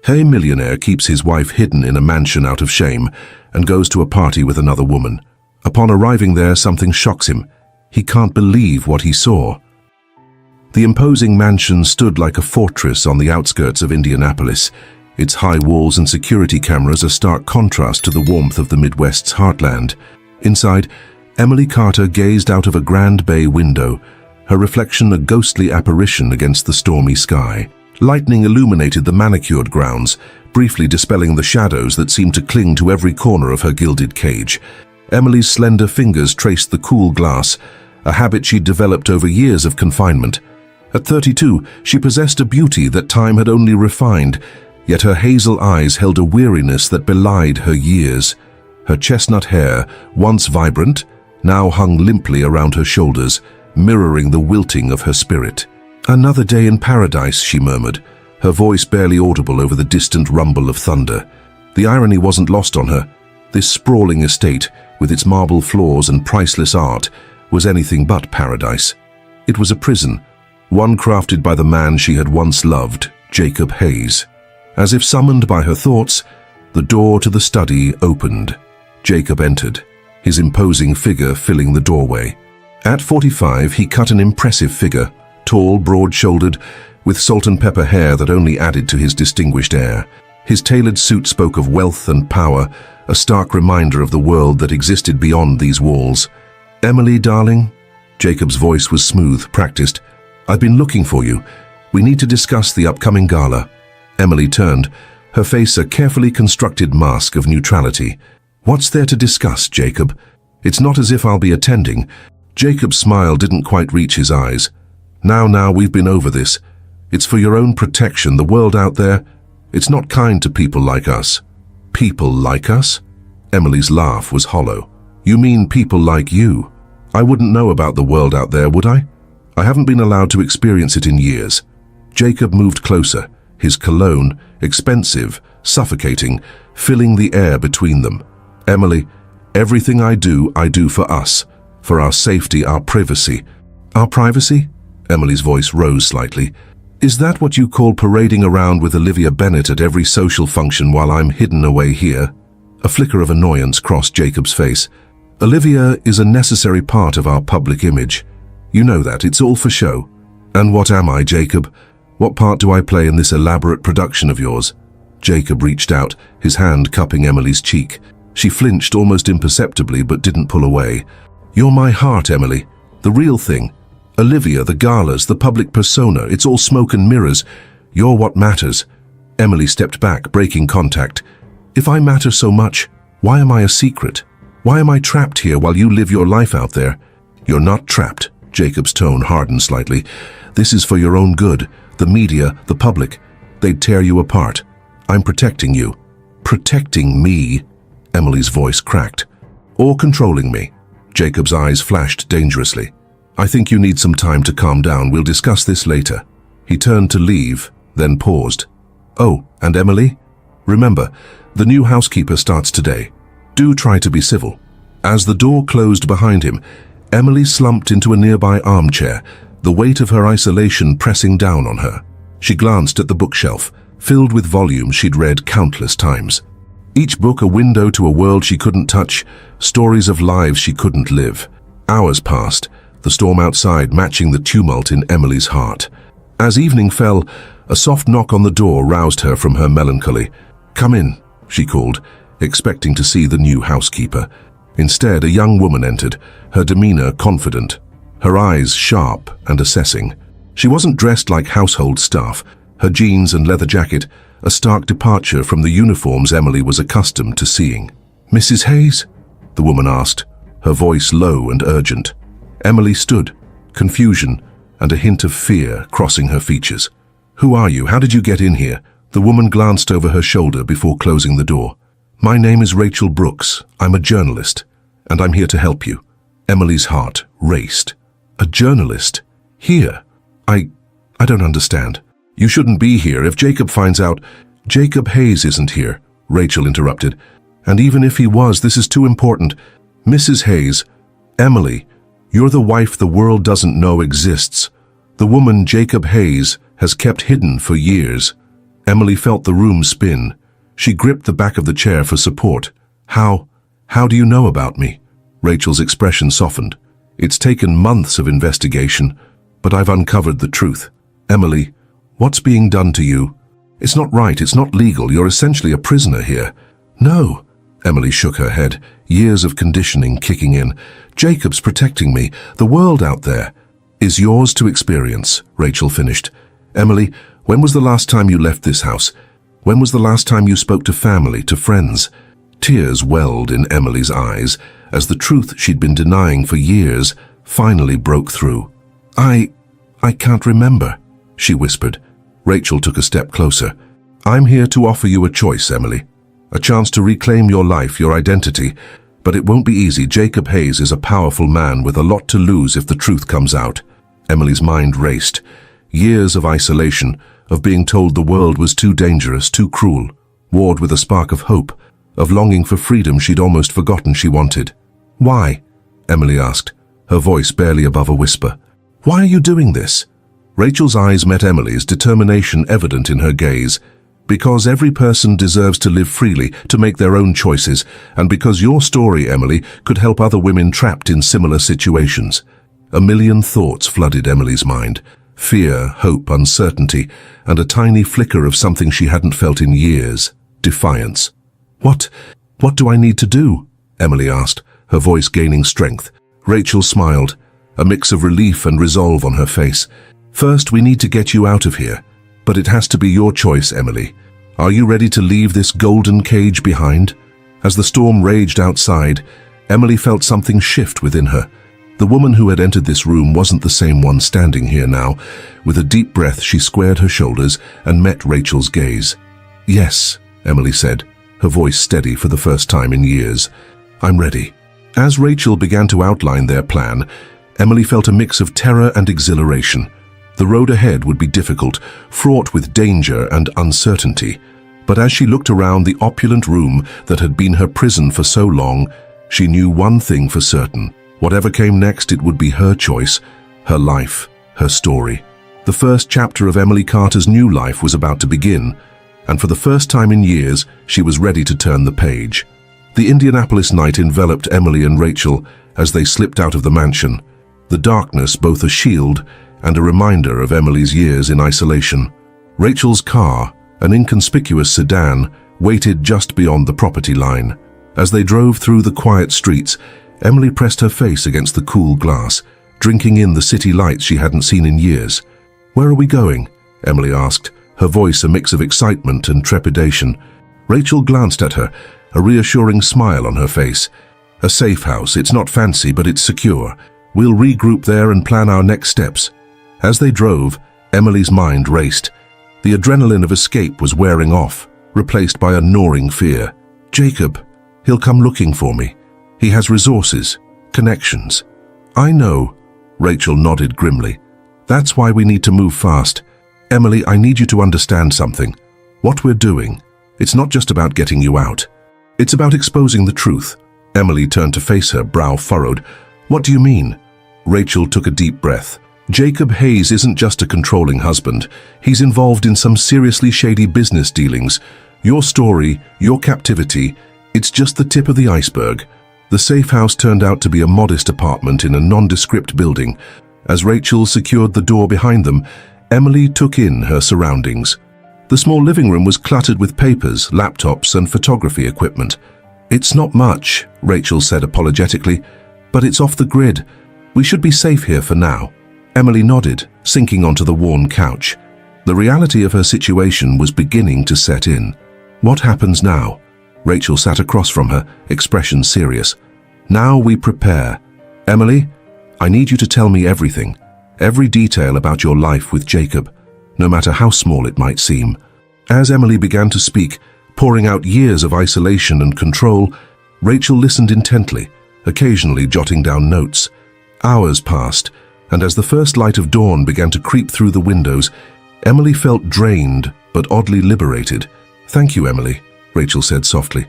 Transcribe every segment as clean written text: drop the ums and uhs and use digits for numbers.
Millionaire keeps his wife hidden in a mansion out of shame and goes to a party with another woman. Upon arriving there, something shocks him. He can't believe what he saw. The imposing mansion stood like a fortress on the outskirts of Indianapolis, its high walls and security cameras a stark contrast to the warmth of the Midwest's heartland. Inside, Emily Carter gazed out of a grand bay window, her reflection a ghostly apparition against the stormy sky. Lightning illuminated the manicured grounds, briefly dispelling the shadows that seemed to cling to every corner of her gilded cage. Emily's slender fingers traced the cool glass, a habit she'd developed over years of confinement. At 32, she possessed a beauty that time had only refined, yet her hazel eyes held a weariness that belied her years. Her chestnut hair, once vibrant, now hung limply around her shoulders, mirroring the wilting of her spirit. "Another day in paradise," she murmured, her voice barely audible over the distant rumble of thunder. The irony wasn't lost on her. This sprawling estate, with its marble floors and priceless art, was anything but paradise. It was a prison, one crafted by the man she had once loved, Jacob Hayes. As if summoned by her thoughts, the door to the study opened. Jacob entered, his imposing figure filling the doorway. At 45, he cut an impressive figure, tall, broad-shouldered, with salt and pepper hair that only added to his distinguished air. His tailored suit spoke of wealth and power, a stark reminder of the world that existed beyond these walls. "Emily, darling?" Jacob's voice was smooth, practiced. "I've been looking for you. We need to discuss the upcoming gala." Emily turned, her face a carefully constructed mask of neutrality. "What's there to discuss, Jacob? It's not as if I'll be attending." Jacob's smile didn't quite reach his eyes. Now, we've been over this. It's for your own protection. The world out there, it's not kind to people like us." "People like us?" Emily's laugh was hollow. "You mean people like you? I wouldn't know about the world out there, would I? I haven't been allowed to experience it in years." Jacob moved closer, his cologne, expensive, suffocating, filling the air between them. "Emily, everything I do for us, for our safety, our privacy." "Our privacy?" Emily's voice rose slightly. "Is that what you call parading around with Olivia Bennet at every social function while I'm hidden away here?" A flicker of annoyance crossed Jacob's face. "Olivia is a necessary part of our public image. You know that, it's all for show." "And what am I, Jacob? What part do I play in this elaborate production of yours?" Jacob reached out, his hand cupping Emily's cheek. She flinched almost imperceptibly but didn't pull away. "You're my heart, Emily. The real thing. Olivia, the galas, the public persona, it's all smoke and mirrors. You're what matters." Emily stepped back, breaking contact. "If I matter so much, why am I a secret? Why am I trapped here while you live your life out there?" "You're not trapped." Jacob's tone hardened slightly. "This is for your own good. The media, the public, they'd tear you apart. I'm protecting you." "Protecting me?" Emily's voice cracked. "Or controlling me?" Jacob's eyes flashed dangerously. "I think you need some time to calm down. We'll discuss this later." He turned to leave, then paused. "Oh, and Emily? Remember, the new housekeeper starts today. Do try to be civil." As the door closed behind him, Emily slumped into a nearby armchair, the weight of her isolation pressing down on her. She glanced at the bookshelf, filled with volumes she'd read countless times. Each book a window to a world she couldn't touch, stories of lives she couldn't live. Hours passed, the storm outside matching the tumult in Emily's heart. As evening fell, a soft knock on the door roused her from her melancholy. "Come in," she called, expecting to see the new housekeeper. Instead, a young woman entered, her demeanor confident, her eyes sharp and assessing. She wasn't dressed like household staff, her jeans and leather jacket a stark departure from the uniforms Emily was accustomed to seeing. "Mrs. Hayes?" the woman asked, her voice low and urgent. Emily stood, confusion and a hint of fear crossing her features. "Who are you? How did you get in here?" The woman glanced over her shoulder before closing the door. "My name is Rachel Brooks. I'm a journalist, and I'm here to help you." Emily's heart raced. "A journalist? Here? I don't understand." "You shouldn't be here. If Jacob finds out—" "Jacob Hayes isn't here," Rachel interrupted. "And even if he was, this is too important. Mrs. Hayes, Emily, you're the wife the world doesn't know exists. The woman Jacob Hayes has kept hidden for years." Emily felt the room spin. She gripped the back of the chair for support. How do you know about me? Rachel's expression softened. It's taken months of investigation, but I've uncovered the truth. Emily, what's being done to you? It's not right, it's not legal, you're essentially a prisoner here. No. Emily shook her head, years of conditioning kicking in. Jacob's protecting me. The world out there is yours to experience, Rachel finished. Emily, when was the last time you left this house? When was the last time you spoke to family, to friends? Tears welled in Emily's eyes as the truth she'd been denying for years finally broke through. I can't remember, she whispered. Rachel took a step closer. I'm here to offer you a choice, Emily. A chance to reclaim your life, your identity. But it won't be easy. Jacob Hayes is a powerful man with a lot to lose if the truth comes out. Emily's mind raced. Years of isolation, of being told the world was too dangerous, too cruel, warred with a spark of hope, of longing for freedom she'd almost forgotten she wanted. Why? Emily asked, her voice barely above a whisper. Why are you doing this? Rachel's eyes met Emily's, determination evident in her gaze. Because every person deserves to live freely, to make their own choices, and because your story, Emily, could help other women trapped in similar situations. A million thoughts flooded Emily's mind. Fear, hope, uncertainty, and a tiny flicker of something she hadn't felt in years. Defiance. What do I need to do? Emily asked, her voice gaining strength. Rachel smiled, a mix of relief and resolve on her face. First, we need to get you out of here. But it has to be your choice, Emily. Are you ready to leave this golden cage behind? As the storm raged outside, Emily felt something shift within her. The woman who had entered this room wasn't the same one standing here now. With a deep breath, she squared her shoulders and met Rachel's gaze. Yes, Emily said, her voice steady for the first time in years. I'm ready. As Rachel began to outline their plan, Emily felt a mix of terror and exhilaration. The road ahead would be difficult, fraught with danger and uncertainty. But as she looked around the opulent room that had been her prison for so long, she knew one thing for certain. Whatever came next, it would be her choice, her life, her story. The first chapter of Emily Carter's new life was about to begin, and for the first time in years, she was ready to turn the page. The Indianapolis night enveloped Emily and Rachel as they slipped out of the mansion, the darkness both a shield and a reminder of Emily's years in isolation. Rachel's car, an inconspicuous sedan, waited just beyond the property line. As they drove through the quiet streets, Emily pressed her face against the cool glass, drinking in the city lights she hadn't seen in years. Where are we going? Emily asked, her voice a mix of excitement and trepidation. Rachel glanced at her, a reassuring smile on her face. A safe house. It's not fancy, but it's secure. We'll regroup there and plan our next steps. As they drove, Emily's mind raced. The adrenaline of escape was wearing off, replaced by a gnawing fear. Jacob, he'll come looking for me. He has resources, connections. I know, Rachel nodded grimly. That's why we need to move fast. Emily, I need you to understand something. What we're doing, it's not just about getting you out. It's about exposing the truth. Emily turned to face her, brow furrowed. What do you mean? Rachel took a deep breath. Jacob Hayes isn't just a controlling husband. He's involved in some seriously shady business dealings. Your story, your captivity, it's just the tip of the iceberg. The safe house turned out to be a modest apartment in a nondescript building. As Rachel secured the door behind them, Emily took in her surroundings. The small living room was cluttered with papers, laptops, and photography equipment. It's not much, Rachel said apologetically, but it's off the grid. We should be safe here for now. Emily nodded, sinking onto the worn couch. The reality of her situation was beginning to set in. What happens now? Rachel sat across from her, expression serious. Now we prepare. Emily, I need you to tell me everything, every detail about your life with Jacob, no matter how small it might seem. As Emily began to speak, pouring out years of isolation and control, Rachel listened intently, occasionally jotting down notes. Hours passed, and as the first light of dawn began to creep through the windows, Emily felt drained but oddly liberated. Thank you, Emily, Rachel said softly.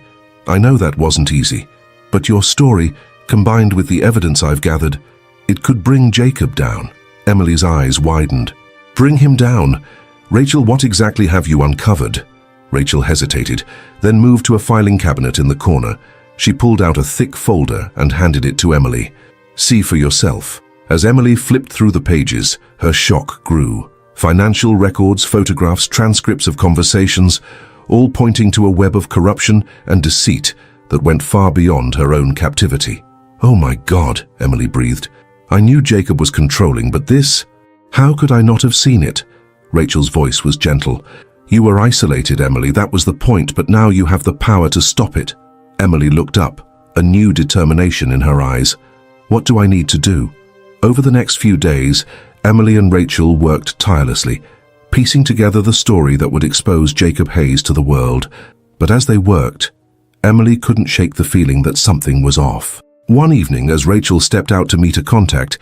I know that wasn't easy, but your story, combined with the evidence I've gathered, it could bring Jacob down. Emily's eyes widened. Bring him down? Rachel, what exactly have you uncovered? Rachel hesitated, then moved to a filing cabinet in the corner. She pulled out a thick folder and handed it to Emily. See for yourself. As Emily flipped through the pages, her shock grew. Financial records, photographs, transcripts of conversations, all pointing to a web of corruption and deceit that went far beyond her own captivity. Oh my God, Emily breathed. I knew Jacob was controlling, but this? How could I not have seen it? Rachel's voice was gentle. You were isolated, Emily, that was the point, but now you have the power to stop it. Emily looked up, a new determination in her eyes. What do I need to do? Over the next few days, Emily and Rachel worked tirelessly, piecing together the story that would expose Jacob Hayes to the world. But as they worked, Emily couldn't shake the feeling that something was off. One evening, as Rachel stepped out to meet a contact,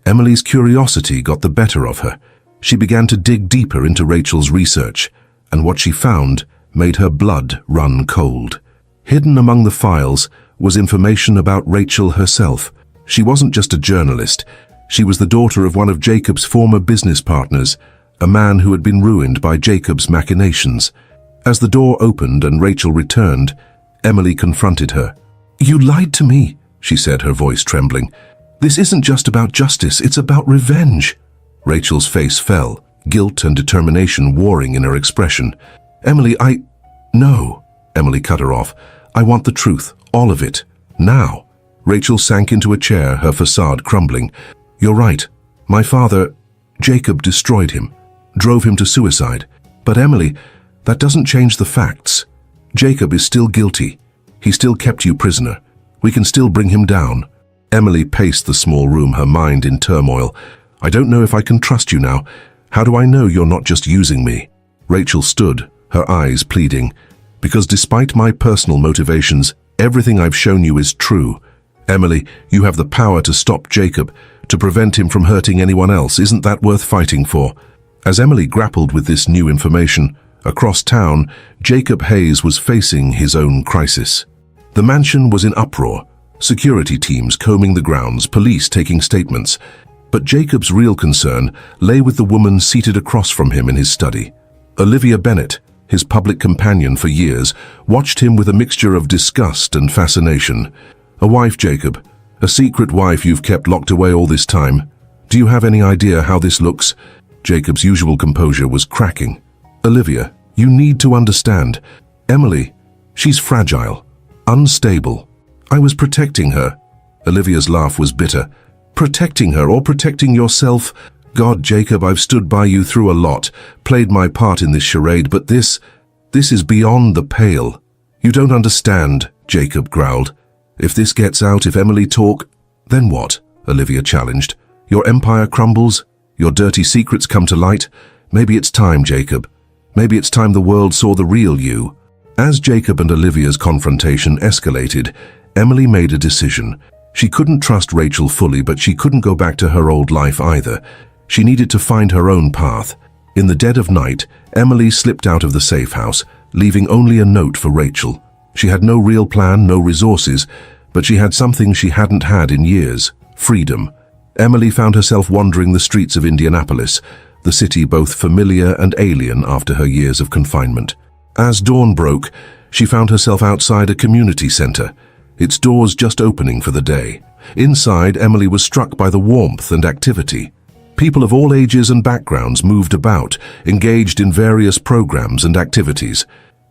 Emily's curiosity got the better of her. She began to dig deeper into Rachel's research, and what she found made her blood run cold. Hidden among the files was information about Rachel herself. She wasn't just a journalist. She was the daughter of one of Jacob's former business partners, a man who had been ruined by Jacob's machinations. As the door opened and Rachel returned, Emily confronted her. You lied to me, she said, her voice trembling. This isn't just about justice, it's about revenge. Rachel's face fell, guilt and determination warring in her expression. Emily, No, Emily cut her off. I want the truth, all of it, now. Rachel sank into a chair, her facade crumbling. You're right. My father, Jacob, destroyed him, drove him to suicide. But Emily, that doesn't change the facts. Jacob is still guilty. He still kept you prisoner. We can still bring him down. Emily paced the small room, her mind in turmoil. I don't know if I can trust you now. How do I know you're not just using me? Rachel stood, her eyes pleading. Because despite my personal motivations, everything I've shown you is true. Emily, you have the power to stop Jacob, to prevent him from hurting anyone else. Isn't that worth fighting for? As Emily grappled with this new information, across town, Jacob Hayes was facing his own crisis. The mansion was in uproar, security teams combing the grounds, police taking statements. But Jacob's real concern lay with the woman seated across from him in his study. Olivia Bennett, his public companion for years, watched him with a mixture of disgust and fascination. A wife, Jacob, a secret wife you've kept locked away all this time. Do you have any idea how this looks? Jacob's usual composure was cracking. Olivia, you need to understand. Emily, she's fragile, unstable. I was protecting her. Olivia's laugh was bitter. Protecting her or protecting yourself? God, Jacob, I've stood by you through a lot, played my part in this charade, but this is beyond the pale. You don't understand, Jacob growled. If this gets out, if Emily then what? Olivia challenged. Your empire crumbles? Your dirty secrets come to light? Maybe it's time, Jacob. Maybe it's time the world saw the real you. As Jacob and Olivia's confrontation escalated, Emily made a decision. She couldn't trust Rachel fully, but she couldn't go back to her old life either. She needed to find her own path. In the dead of night, Emily slipped out of the safe house, leaving only a note for Rachel. She had no real plan, no resources, but she had something she hadn't had in years: freedom. Emily found herself wandering the streets of Indianapolis, the city both familiar and alien after her years of confinement. As dawn broke, she found herself outside a community center, its doors just opening for the day. Inside, Emily was struck by the warmth and activity. People of all ages and backgrounds moved about, engaged in various programs and activities.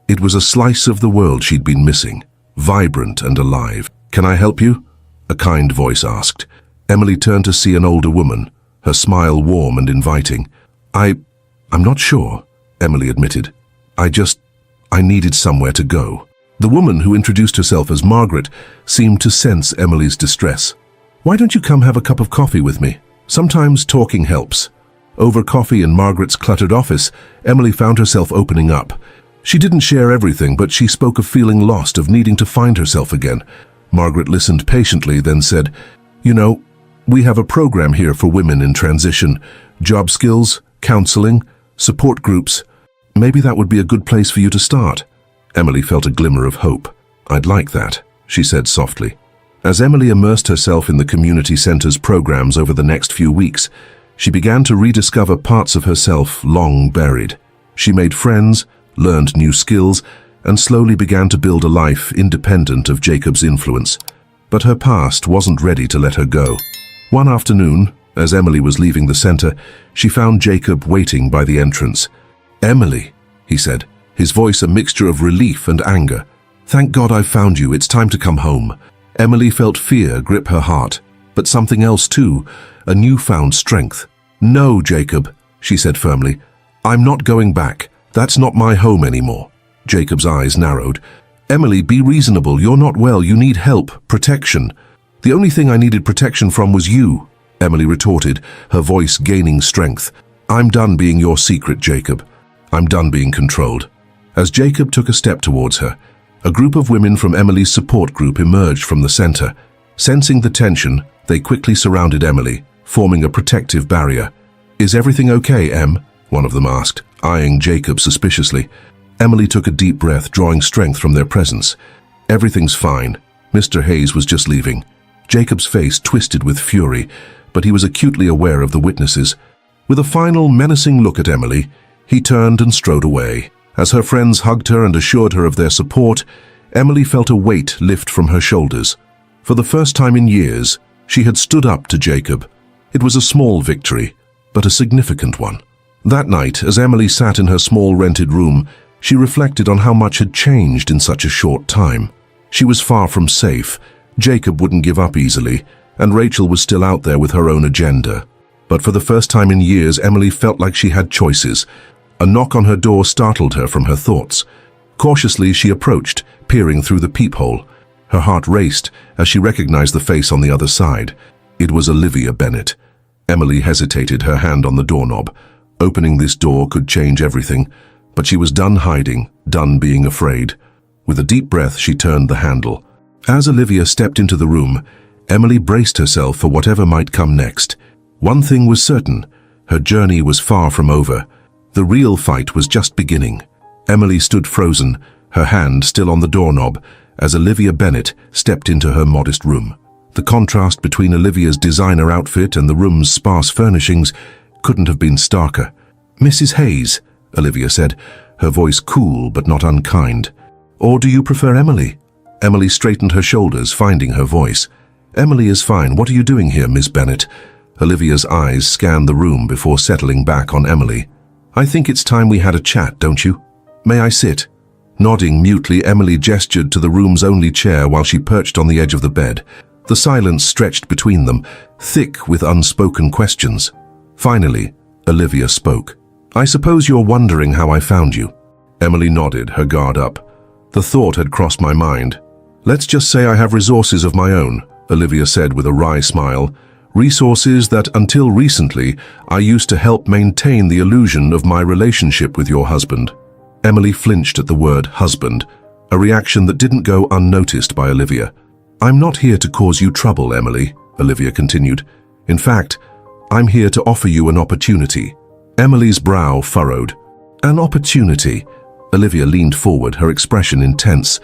It was a slice of the world she'd been missing, vibrant and alive. Can I help you? A kind voice asked. Emily turned to see an older woman, her smile warm and inviting. I'm not sure, Emily admitted. I needed somewhere to go. The woman, who introduced herself as Margaret, seemed to sense Emily's distress. Why don't you come have a cup of coffee with me? Sometimes talking helps. Over coffee in Margaret's cluttered office, Emily found herself opening up. She didn't share everything, but she spoke of feeling lost, of needing to find herself again. Margaret listened patiently, then said, You know, we have a program here for women in transition. Job skills, counseling, support groups. Maybe that would be a good place for you to start. Emily felt a glimmer of hope. I'd like that, she said softly. As Emily immersed herself in the community center's programs over the next few weeks, She began to rediscover parts of herself long buried. She made friends, learned new skills, and slowly began to build a life independent of Jacob's influence. But her past wasn't ready to let her go. One afternoon, as Emily was leaving the center, she found Jacob waiting by the entrance. "Emily," he said, his voice a mixture of relief and anger. "Thank God I've found you. It's time to come home." Emily felt fear grip her heart, but something else too, a newfound strength. "No, Jacob," she said firmly. "I'm not going back. That's not my home anymore." Jacob's eyes narrowed. "Emily, be reasonable. You're not well. You need help, protection." "The only thing I needed protection from was you," Emily retorted, her voice gaining strength. "I'm done being your secret, Jacob. I'm done being controlled." As Jacob took a step towards her, a group of women from Emily's support group emerged from the center. Sensing the tension, they quickly surrounded Emily, forming a protective barrier. "Is everything okay, Em?" one of them asked, eyeing Jacob suspiciously. Emily took a deep breath, drawing strength from their presence. "Everything's fine. Mr. Hayes was just leaving." Jacob's face twisted with fury, but he was acutely aware of the witnesses. With a final menacing look at Emily, he turned and strode away. As her friends hugged her and assured her of their support, Emily felt a weight lift from her shoulders. For the first time in years, she had stood up to Jacob. It was a small victory, but a significant one. That night, as Emily sat in her small rented room, she reflected on how much had changed in such a short time. She was far from safe. Jacob wouldn't give up easily, and Rachel was still out there with her own agenda. But for the first time in years, Emily felt like she had choices. A knock on her door startled her from her thoughts. Cautiously, she approached, peering through the peephole. Her heart raced as she recognized the face on the other side. It was Olivia Bennett. Emily hesitated, her hand on the doorknob. Opening this door could change everything, but she was done hiding, done being afraid. With a deep breath, she turned the handle. As Olivia stepped into the room, Emily braced herself for whatever might come next. One thing was certain, her journey was far from over. The real fight was just beginning. Emily stood frozen, her hand still on the doorknob, as Olivia Bennett stepped into her modest room. The contrast between Olivia's designer outfit and the room's sparse furnishings couldn't have been starker. "Mrs. Hayes," Olivia said, her voice cool but not unkind. "Or do you prefer Emily?" Emily straightened her shoulders, finding her voice. "Emily is fine. What are you doing here, Miss Bennett?" Olivia's eyes scanned the room before settling back on Emily. "I think it's time we had a chat, don't you? May I sit?" Nodding mutely, Emily gestured to the room's only chair while she perched on the edge of the bed. The silence stretched between them, thick with unspoken questions. Finally, Olivia spoke. "I suppose you're wondering how I found you." Emily nodded, her guard up. "The thought had crossed my mind." "Let's just say I have resources of my own," Olivia said with a wry smile. "Resources that, until recently, I used to help maintain the illusion of my relationship with your husband." Emily flinched at the word husband, a reaction that didn't go unnoticed by Olivia. "I'm not here to cause you trouble, Emily," Olivia continued. "In fact, I'm here to offer you an opportunity." Emily's brow furrowed. "An opportunity?" Olivia leaned forward, her expression intense.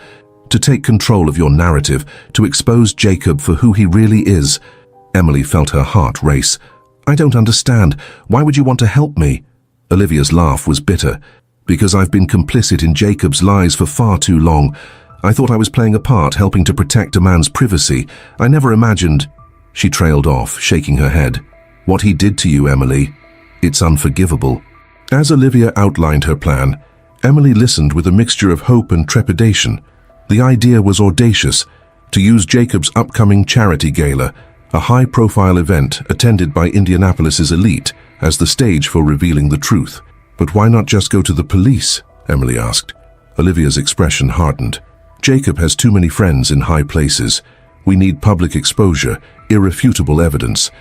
"To take control of your narrative, to expose Jacob for who he really is." Emily felt her heart race. "I don't understand. Why would you want to help me?" Olivia's laugh was bitter. "Because I've been complicit in Jacob's lies for far too long. I thought I was playing a part, helping to protect a man's privacy. I never imagined—" She trailed off, shaking her head. "What he did to you, Emily, it's unforgivable." As Olivia outlined her plan, Emily listened with a mixture of hope and trepidation. The idea was audacious, to use Jacob's upcoming charity gala, a high-profile event attended by Indianapolis's elite, as the stage for revealing the truth. "But why not just go to the police?" Emily asked. Olivia's expression hardened. "Jacob has too many friends in high places. We need public exposure, irrefutable evidence.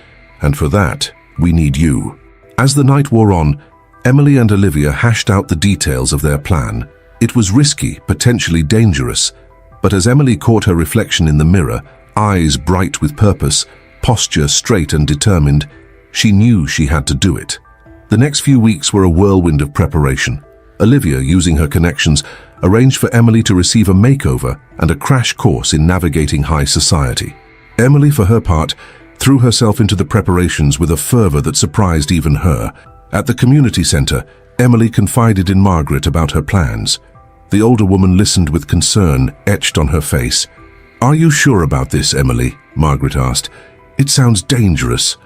And for that, we need you." As the night wore on, Emily and Olivia hashed out the details of their plan. It was risky, potentially dangerous. But as Emily caught her reflection in the mirror, eyes bright with purpose, posture straight and determined, she knew she had to do it. The next few weeks were a whirlwind of preparation. Olivia, using her connections, arranged for Emily to receive a makeover and a crash course in navigating high society. Emily, for her part, threw herself into the preparations with a fervor that surprised even her. At the community center, Emily confided in Margaret about her plans. The older woman listened with concern etched on her face. "Are you sure about this, Emily?" Margaret asked. "It sounds dangerous."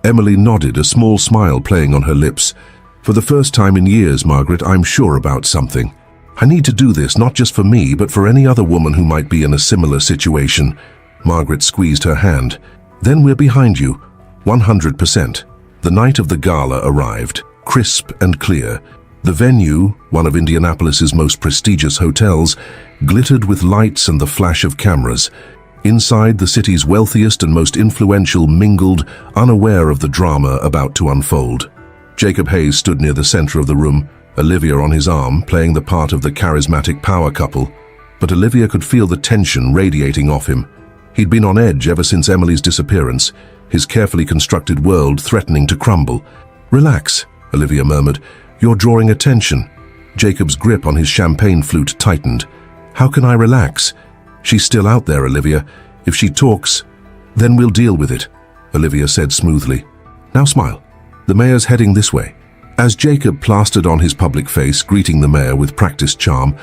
Emily nodded, a small smile playing on her lips. "For the first time in years, Margaret, I'm sure about something. I need to do this not just for me, but for any other woman who might be in a similar situation." Margaret squeezed her hand. "Then we're behind you, 100%. The night of the gala arrived, crisp and clear. The venue, one of Indianapolis's most prestigious hotels, glittered with lights and the flash of cameras. Inside, the city's wealthiest and most influential mingled, unaware of the drama about to unfold. Jacob Hayes stood near the center of the room, Olivia on his arm, playing the part of the charismatic power couple. But Olivia could feel the tension radiating off him. He'd been on edge ever since Emily's disappearance, his carefully constructed world threatening to crumble. "Relax," Olivia murmured. "You're drawing attention." Jacob's grip on his champagne flute tightened. "How can I relax? She's still out there, Olivia. If she talks, then we'll deal with it," Olivia said smoothly. "Now smile. The mayor's heading this way." As Jacob plastered on his public face, greeting the mayor with practiced charm,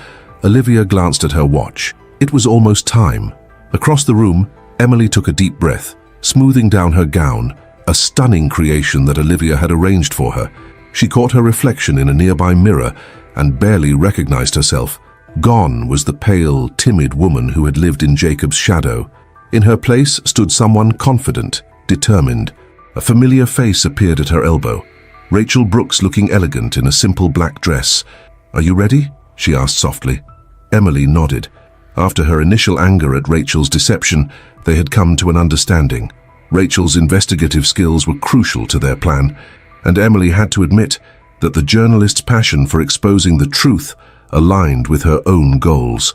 Olivia glanced at her watch. It was almost time. Across the room, Emily took a deep breath, smoothing down her gown, a stunning creation that Olivia had arranged for her. She caught her reflection in a nearby mirror and barely recognized herself. Gone was the pale, timid woman who had lived in Jacob's shadow. In her place stood someone confident, determined. A familiar face appeared at her elbow. Rachel Brooks, looking elegant in a simple black dress. "Are you ready?" she asked softly. Emily nodded. After her initial anger at Rachel's deception, they had come to an understanding. Rachel's investigative skills were crucial to their plan, and Emily had to admit that the journalist's passion for exposing the truth aligned with her own goals.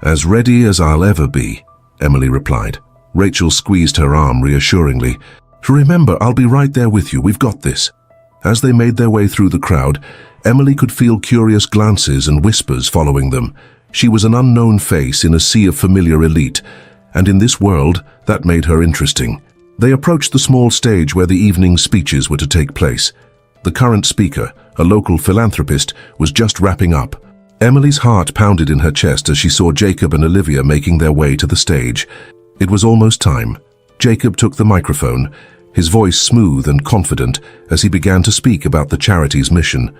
"As ready as I'll ever be," Emily replied. Rachel squeezed her arm reassuringly. "Remember, I'll be right there with you. We've got this." As they made their way through the crowd, Emily could feel curious glances and whispers following them. She was an unknown face in a sea of familiar elite, and in this world, that made her interesting. They approached the small stage where the evening speeches were to take place. The current speaker, a local philanthropist, was just wrapping up. Emily's heart pounded in her chest as she saw Jacob and Olivia making their way to the stage. It was almost time. Jacob took the microphone, his voice smooth and confident as he began to speak about the charity's mission.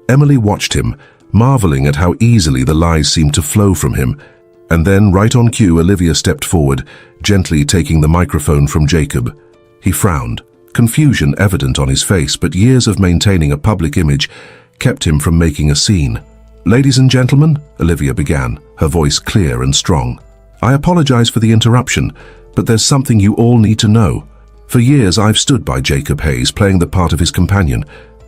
Emily watched him, marveling at how easily the lies seemed to flow from him. And then, right on cue, Olivia stepped forward, gently taking the microphone from Jacob. He frowned, confusion evident on his face, but years of maintaining a public image kept him from making a scene. "Ladies and gentlemen," Olivia began, her voice clear and strong. "I apologize for the interruption, but there's something you all need to know. For years I've stood by Jacob Hayes, playing the part of his companion,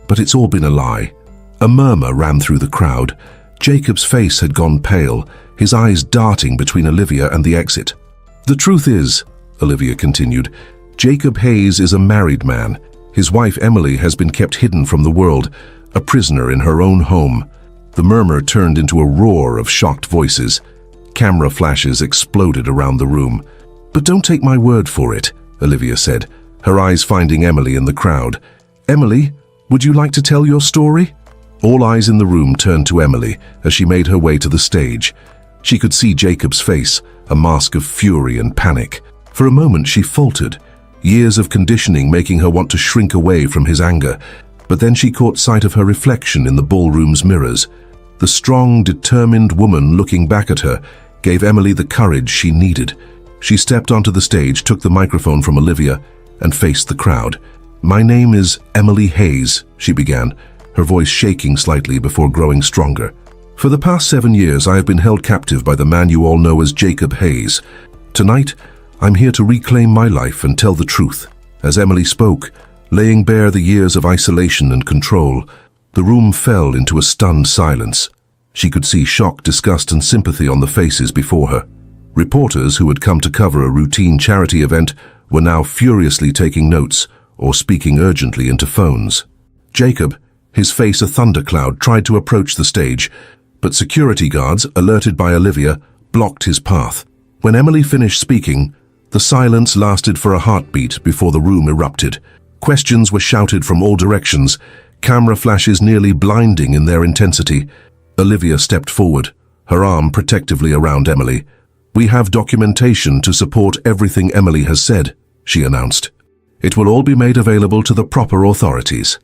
but it's all been a lie." A murmur ran through the crowd. Jacob's face had gone pale, his eyes darting between Olivia and the exit. "The truth is," Olivia continued, "Jacob Hayes is a married man. His wife Emily has been kept hidden from the world, a prisoner in her own home." The murmur turned into a roar of shocked voices. Camera flashes exploded around the room. "But don't take my word for it," Olivia said, her eyes finding Emily in the crowd. "Emily, would you like to tell your story?" All eyes in the room turned to Emily as she made her way to the stage. She could see Jacob's face, a mask of fury and panic. For a moment she faltered, years of conditioning making her want to shrink away from his anger. But then she caught sight of her reflection in the ballroom's mirrors. The strong, determined woman looking back at her gave Emily the courage she needed. She stepped onto the stage, took the microphone from Olivia, and faced the crowd. "My name is Emily Hayes," she began, her voice shaking slightly before growing stronger. "For the past 7 years, I have been held captive by the man you all know as Jacob Hayes. Tonight, I'm here to reclaim my life and tell the truth." As Emily spoke, laying bare the years of isolation and control, the room fell into a stunned silence. She could see shock, disgust, and sympathy on the faces before her. Reporters who had come to cover a routine charity event were now furiously taking notes or speaking urgently into phones. Jacob, his face a thundercloud, tried to approach the stage, but security guards, alerted by Olivia, blocked his path. When Emily finished speaking, The silence lasted for a heartbeat before the room erupted. Questions were shouted from all directions, camera flashes nearly blinding in their intensity. Olivia stepped forward, her arm protectively around Emily. "We have documentation to support everything Emily has said," she announced. "It will all be made available to the proper authorities."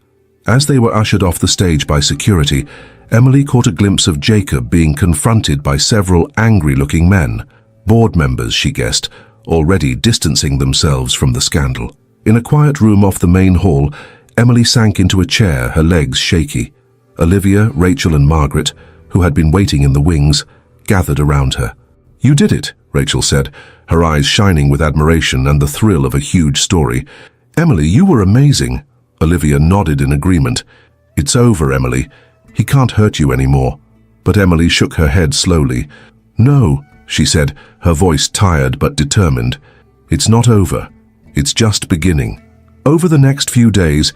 As they were ushered off the stage by security, Emily caught a glimpse of Jacob being confronted by several angry-looking men. Board members, she guessed, already distancing themselves from the scandal. In a quiet room off the main hall, Emily sank into a chair, her legs shaky. Olivia, Rachel and Margaret, who had been waiting in the wings, gathered around her. "You did it," Rachel said, her eyes shining with admiration and the thrill of a huge story. "Emily, you were amazing." Olivia nodded in agreement. "It's over, Emily. He can't hurt you anymore." But Emily shook her head slowly. "No," she said, her voice tired but determined. "It's not over. It's just beginning." Over the next few days,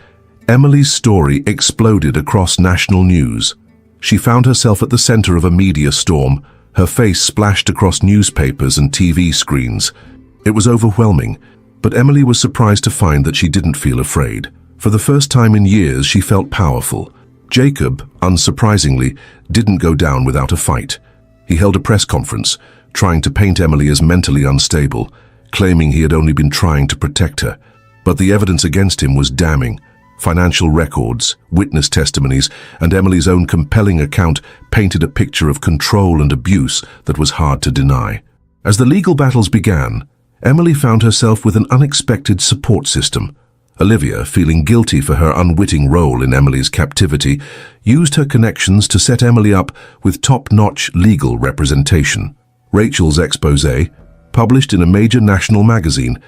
Emily's story exploded across national news. She found herself at the center of a media storm, her face splashed across newspapers and TV screens. It was overwhelming, but Emily was surprised to find that she didn't feel afraid. For the first time in years, she felt powerful. Jacob, unsurprisingly, didn't go down without a fight. He held a press conference, trying to paint Emily as mentally unstable, claiming he had only been trying to protect her. But the evidence against him was damning. Financial records, witness testimonies, and Emily's own compelling account painted a picture of control and abuse that was hard to deny. As the legal battles began, Emily found herself with an unexpected support system. Olivia, feeling guilty for her unwitting role in Emily's captivity, used her connections to set Emily up with top-notch legal representation. Rachel's exposé, published in a major national magazine,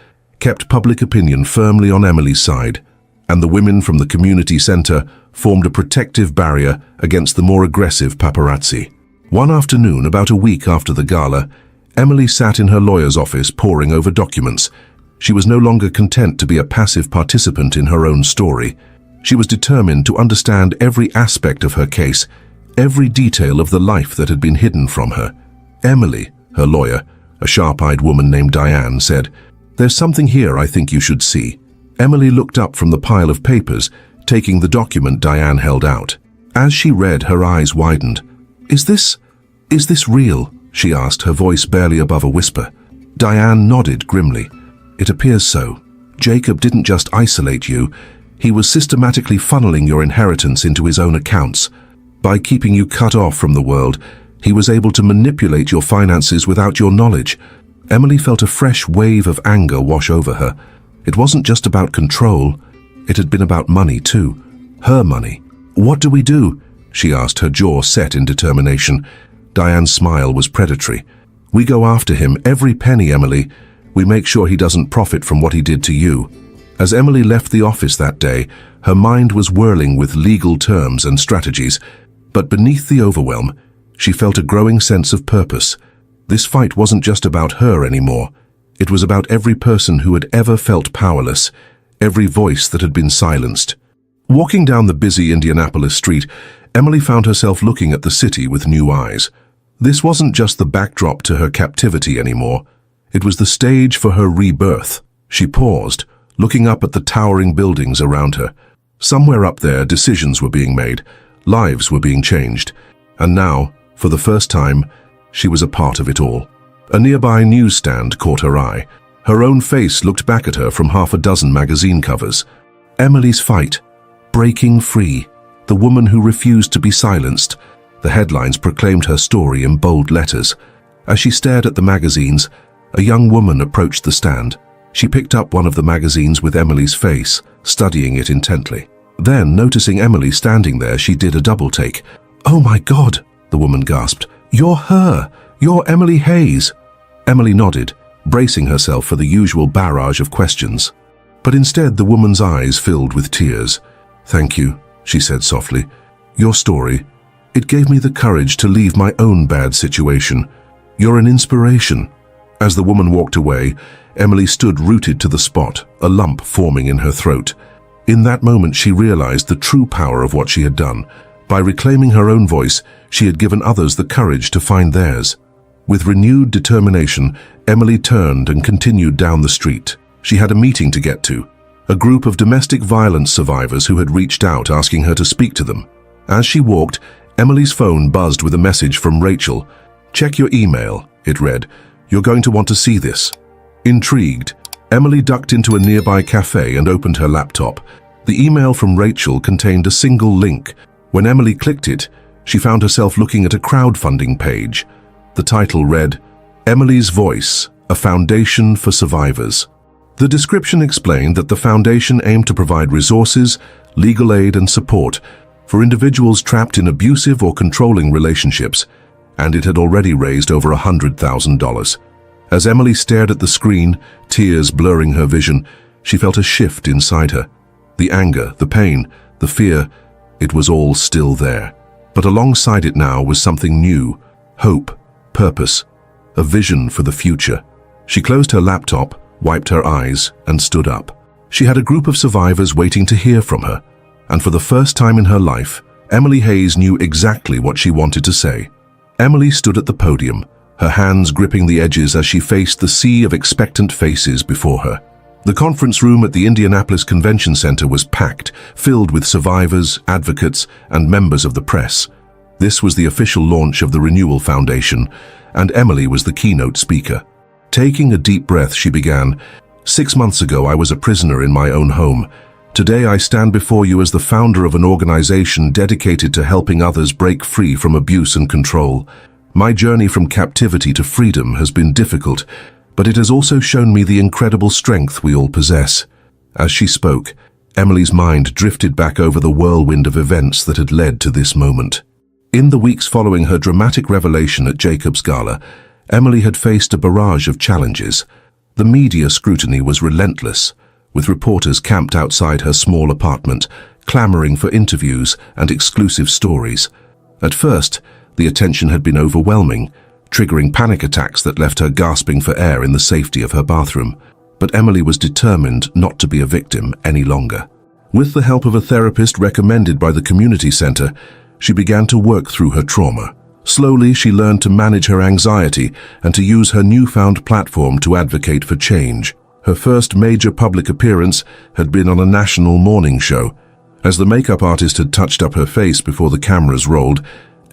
kept public opinion firmly on Emily's side, and the women from the community center formed a protective barrier against the more aggressive paparazzi. One afternoon, about a week after the gala, Emily sat in her lawyer's office poring over documents. She was no longer content to be a passive participant in her own story. She was determined to understand every aspect of her case, every detail of the life that had been hidden from her. Emily, her lawyer, a sharp-eyed woman named Diane, said, "There's something here I think you should see." Emily looked up from the pile of papers, taking the document Diane held out. As she read, her eyes widened. Is this real?" she asked, her voice barely above a whisper. Diane nodded grimly. "It appears so. Jacob didn't just isolate you. He was systematically funneling your inheritance into his own accounts. By keeping you cut off from the world, he was able to manipulate your finances without your knowledge." Emily felt a fresh wave of anger wash over her. It wasn't just about control. It had been about money too. Her money. "What do we do?" she asked, her jaw set in determination. Diane's smile was predatory. "We go after him, every penny, Emily. We make sure he doesn't profit from what he did to you." As Emily left the office that day, her mind was whirling with legal terms and strategies. But beneath the overwhelm, she felt a growing sense of purpose. This fight wasn't just about her anymore. It was about every person who had ever felt powerless, every voice that had been silenced. Walking down the busy Indianapolis street, Emily found herself looking at the city with new eyes. This wasn't just the backdrop to her captivity anymore. It was the stage for her rebirth. She paused, looking up at the towering buildings around her. Somewhere up there, decisions were being made, lives were being changed. And now, for the first time, she was a part of it all. A nearby newsstand caught her eye. Her own face looked back at her from half a dozen magazine covers. Emily's fight. Breaking free. The woman who refused to be silenced. The headlines proclaimed her story in bold letters. As she stared at the magazines, a young woman approached the stand. She picked up one of the magazines with Emily's face, studying it intently. Then, noticing Emily standing there, she did a double take. "Oh my God," the woman gasped. "You're her! You're Emily Hayes!" Emily nodded, bracing herself for the usual barrage of questions. But instead, the woman's eyes filled with tears. "Thank you," she said softly. "Your story, it gave me the courage to leave my own bad situation. You're an inspiration." As the woman walked away, Emily stood rooted to the spot, a lump forming in her throat. In that moment, she realized the true power of what she had done. By reclaiming her own voice, she had given others the courage to find theirs. With renewed determination, Emily turned and continued down the street. She had a meeting to get to, a group of domestic violence survivors who had reached out asking her to speak to them. As she walked, Emily's phone buzzed with a message from Rachel. "Check your email," it read. "You're going to want to see this." Intrigued, Emily ducked into a nearby cafe and opened her laptop. The email from Rachel contained a single link. When Emily clicked it, she found herself looking at a crowdfunding page. The title read, "Emily's Voice, a Foundation for Survivors." The description explained that the foundation aimed to provide resources, legal aid and support for individuals trapped in abusive or controlling relationships, and it had already raised over $100,000. As Emily stared at the screen, tears blurring her vision, she felt a shift inside her. The anger, the pain, the fear, it was all still there. But alongside it now was something new, hope, purpose, a vision for the future. She closed her laptop, wiped her eyes, and stood up. She had a group of survivors waiting to hear from her, and for the first time in her life, Emily Hayes knew exactly what she wanted to say. Emily stood at the podium, her hands gripping the edges as she faced the sea of expectant faces before her. The conference room at the Indianapolis Convention Center was packed, filled with survivors, advocates, and members of the press. This was the official launch of the Renewal Foundation, and Emily was the keynote speaker. Taking a deep breath, she began, "6 months ago, I was a prisoner in my own home. Today, I stand before you as the founder of an organization dedicated to helping others break free from abuse and control. My journey from captivity to freedom has been difficult, but it has also shown me the incredible strength we all possess." As she spoke, Emily's mind drifted back over the whirlwind of events that had led to this moment. In the weeks following her dramatic revelation at Jacob's Gala, Emily had faced a barrage of challenges. The media scrutiny was relentless, with reporters camped outside her small apartment, clamoring for interviews and exclusive stories. At first, the attention had been overwhelming, triggering panic attacks that left her gasping for air in the safety of her bathroom. But Emily was determined not to be a victim any longer. With the help of a therapist recommended by the community center, she began to work through her trauma. Slowly, she learned to manage her anxiety and to use her newfound platform to advocate for change. Her first major public appearance had been on a national morning show. As the makeup artist had touched up her face before the cameras rolled,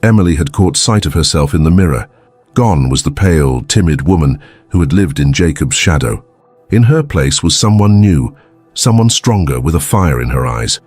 Emily had caught sight of herself in the mirror. Gone was the pale, timid woman who had lived in Jacob's shadow. In her place was someone new, someone stronger with a fire in her eyes.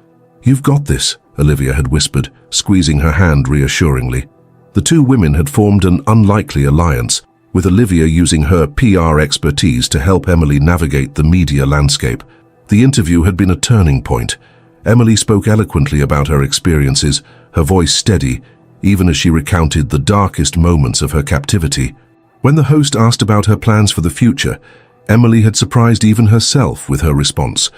"You've got this," Olivia had whispered, squeezing her hand reassuringly. The two women had formed an unlikely alliance, with Olivia using her PR expertise to help Emily navigate the media landscape. The interview had been a turning point. Emily spoke eloquently about her experiences, her voice steady, even as she recounted the darkest moments of her captivity. When the host asked about her plans for the future, Emily had surprised even herself with her response.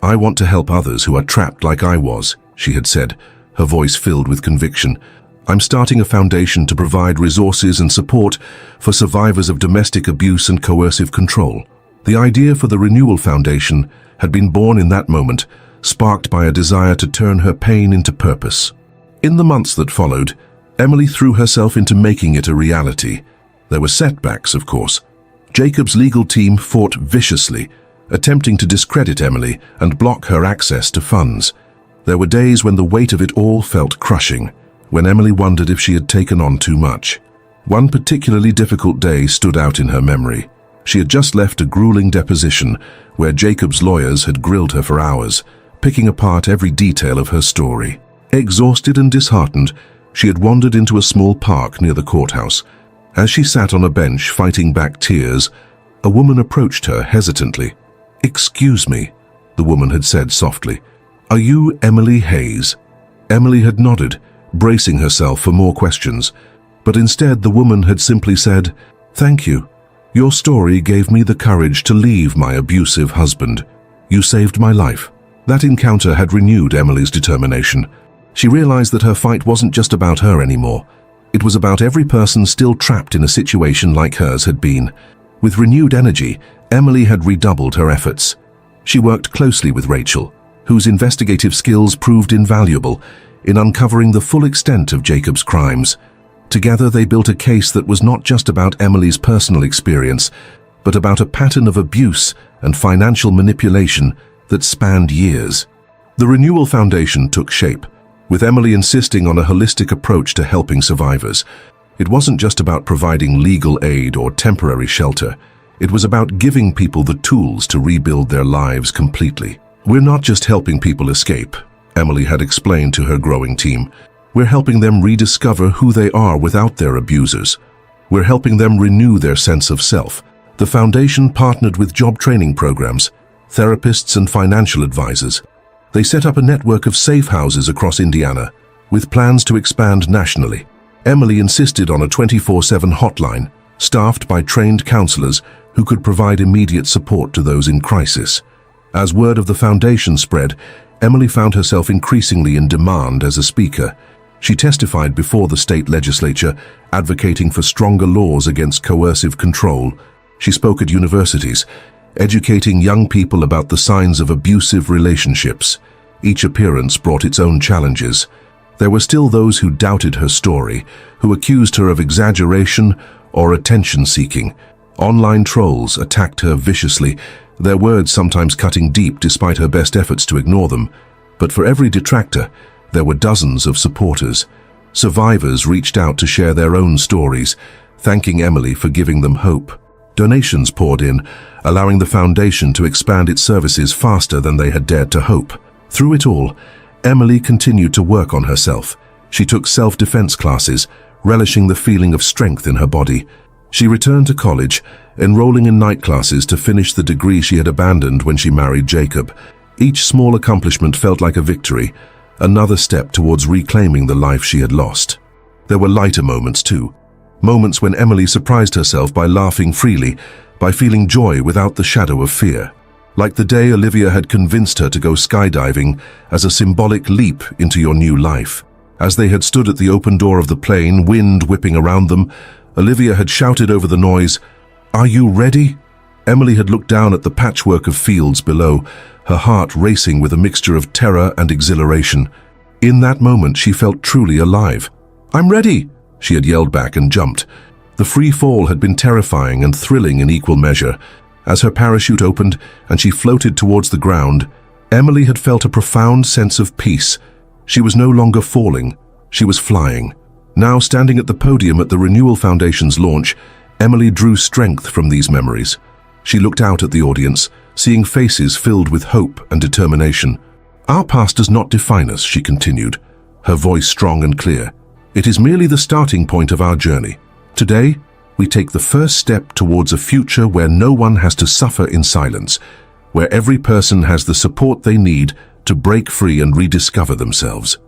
"I want to help others who are trapped like I was," she had said, her voice filled with conviction. "I'm starting a foundation to provide resources and support for survivors of domestic abuse and coercive control." The idea for the Renewal Foundation had been born in that moment, sparked by a desire to turn her pain into purpose. In the months that followed, Emily threw herself into making it a reality. There were setbacks, of course. Jacob's legal team fought viciously, attempting to discredit Emily and block her access to funds. There were days when the weight of it all felt crushing, when Emily wondered if she had taken on too much. One particularly difficult day stood out in her memory. She had just left a grueling deposition where Jacob's lawyers had grilled her for hours, picking apart every detail of her story. Exhausted and disheartened, she had wandered into a small park near the courthouse. As she sat on a bench fighting back tears, a woman approached her hesitantly. "Excuse me," the woman had said softly. "Are you Emily Hayes?" Emily had nodded, bracing herself for more questions, but instead the woman had simply said, "Thank you. Your story gave me the courage to leave my abusive husband. You saved my life." That encounter had renewed Emily's determination. She realized that her fight wasn't just about her anymore. It was about every person still trapped in a situation like hers had been. With renewed energy, Emily had redoubled her efforts. She worked closely with Rachel, whose investigative skills proved invaluable in uncovering the full extent of Jacob's crimes. Together they built a case that was not just about Emily's personal experience, but about a pattern of abuse and financial manipulation that spanned years. The Renewal Foundation took shape, with Emily insisting on a holistic approach to helping survivors. It wasn't just about providing legal aid or temporary shelter. It was about giving people the tools to rebuild their lives completely. "We're not just helping people escape," Emily had explained to her growing team. "We're helping them rediscover who they are without their abusers. We're helping them renew their sense of self." The foundation partnered with job training programs, therapists and financial advisors. They set up a network of safe houses across Indiana, with plans to expand nationally. Emily insisted on a 24/7 hotline, staffed by trained counselors who could provide immediate support to those in crisis. As word of the foundation spread, Emily found herself increasingly in demand as a speaker. She testified before the state legislature, advocating for stronger laws against coercive control. She spoke at universities, educating young people about the signs of abusive relationships. Each appearance brought its own challenges. There were still those who doubted her story, who accused her of exaggeration or attention-seeking. Online trolls attacked her viciously, their words sometimes cutting deep despite her best efforts to ignore them. But for every detractor, there were dozens of supporters. Survivors reached out to share their own stories, thanking Emily for giving them hope. Donations poured in, allowing the foundation to expand its services faster than they had dared to hope. Through it all, Emily continued to work on herself. She took self-defense classes, relishing the feeling of strength in her body. She returned to college, enrolling in night classes to finish the degree she had abandoned when she married Jacob. Each small accomplishment felt like a victory, another step towards reclaiming the life she had lost. There were lighter moments too. Moments when Emily surprised herself by laughing freely, by feeling joy without the shadow of fear. Like the day Olivia had convinced her to go skydiving as a symbolic leap into your new life. As they had stood at the open door of the plane, wind whipping around them, Olivia had shouted over the noise, "Are you ready?" Emily had looked down at the patchwork of fields below, her heart racing with a mixture of terror and exhilaration. In that moment, she felt truly alive. "I'm ready!" she had yelled back and jumped. The free fall had been terrifying and thrilling in equal measure. As her parachute opened and she floated towards the ground, Emily had felt a profound sense of peace. She was no longer falling, she was flying. Now standing at the podium at the Renewal Foundation's launch, Emily drew strength from these memories. She looked out at the audience, seeing faces filled with hope and determination. "Our past does not define us," she continued, her voice strong and clear. "It is merely the starting point of our journey. Today, we take the first step towards a future where no one has to suffer in silence, where every person has the support they need to break free and rediscover themselves."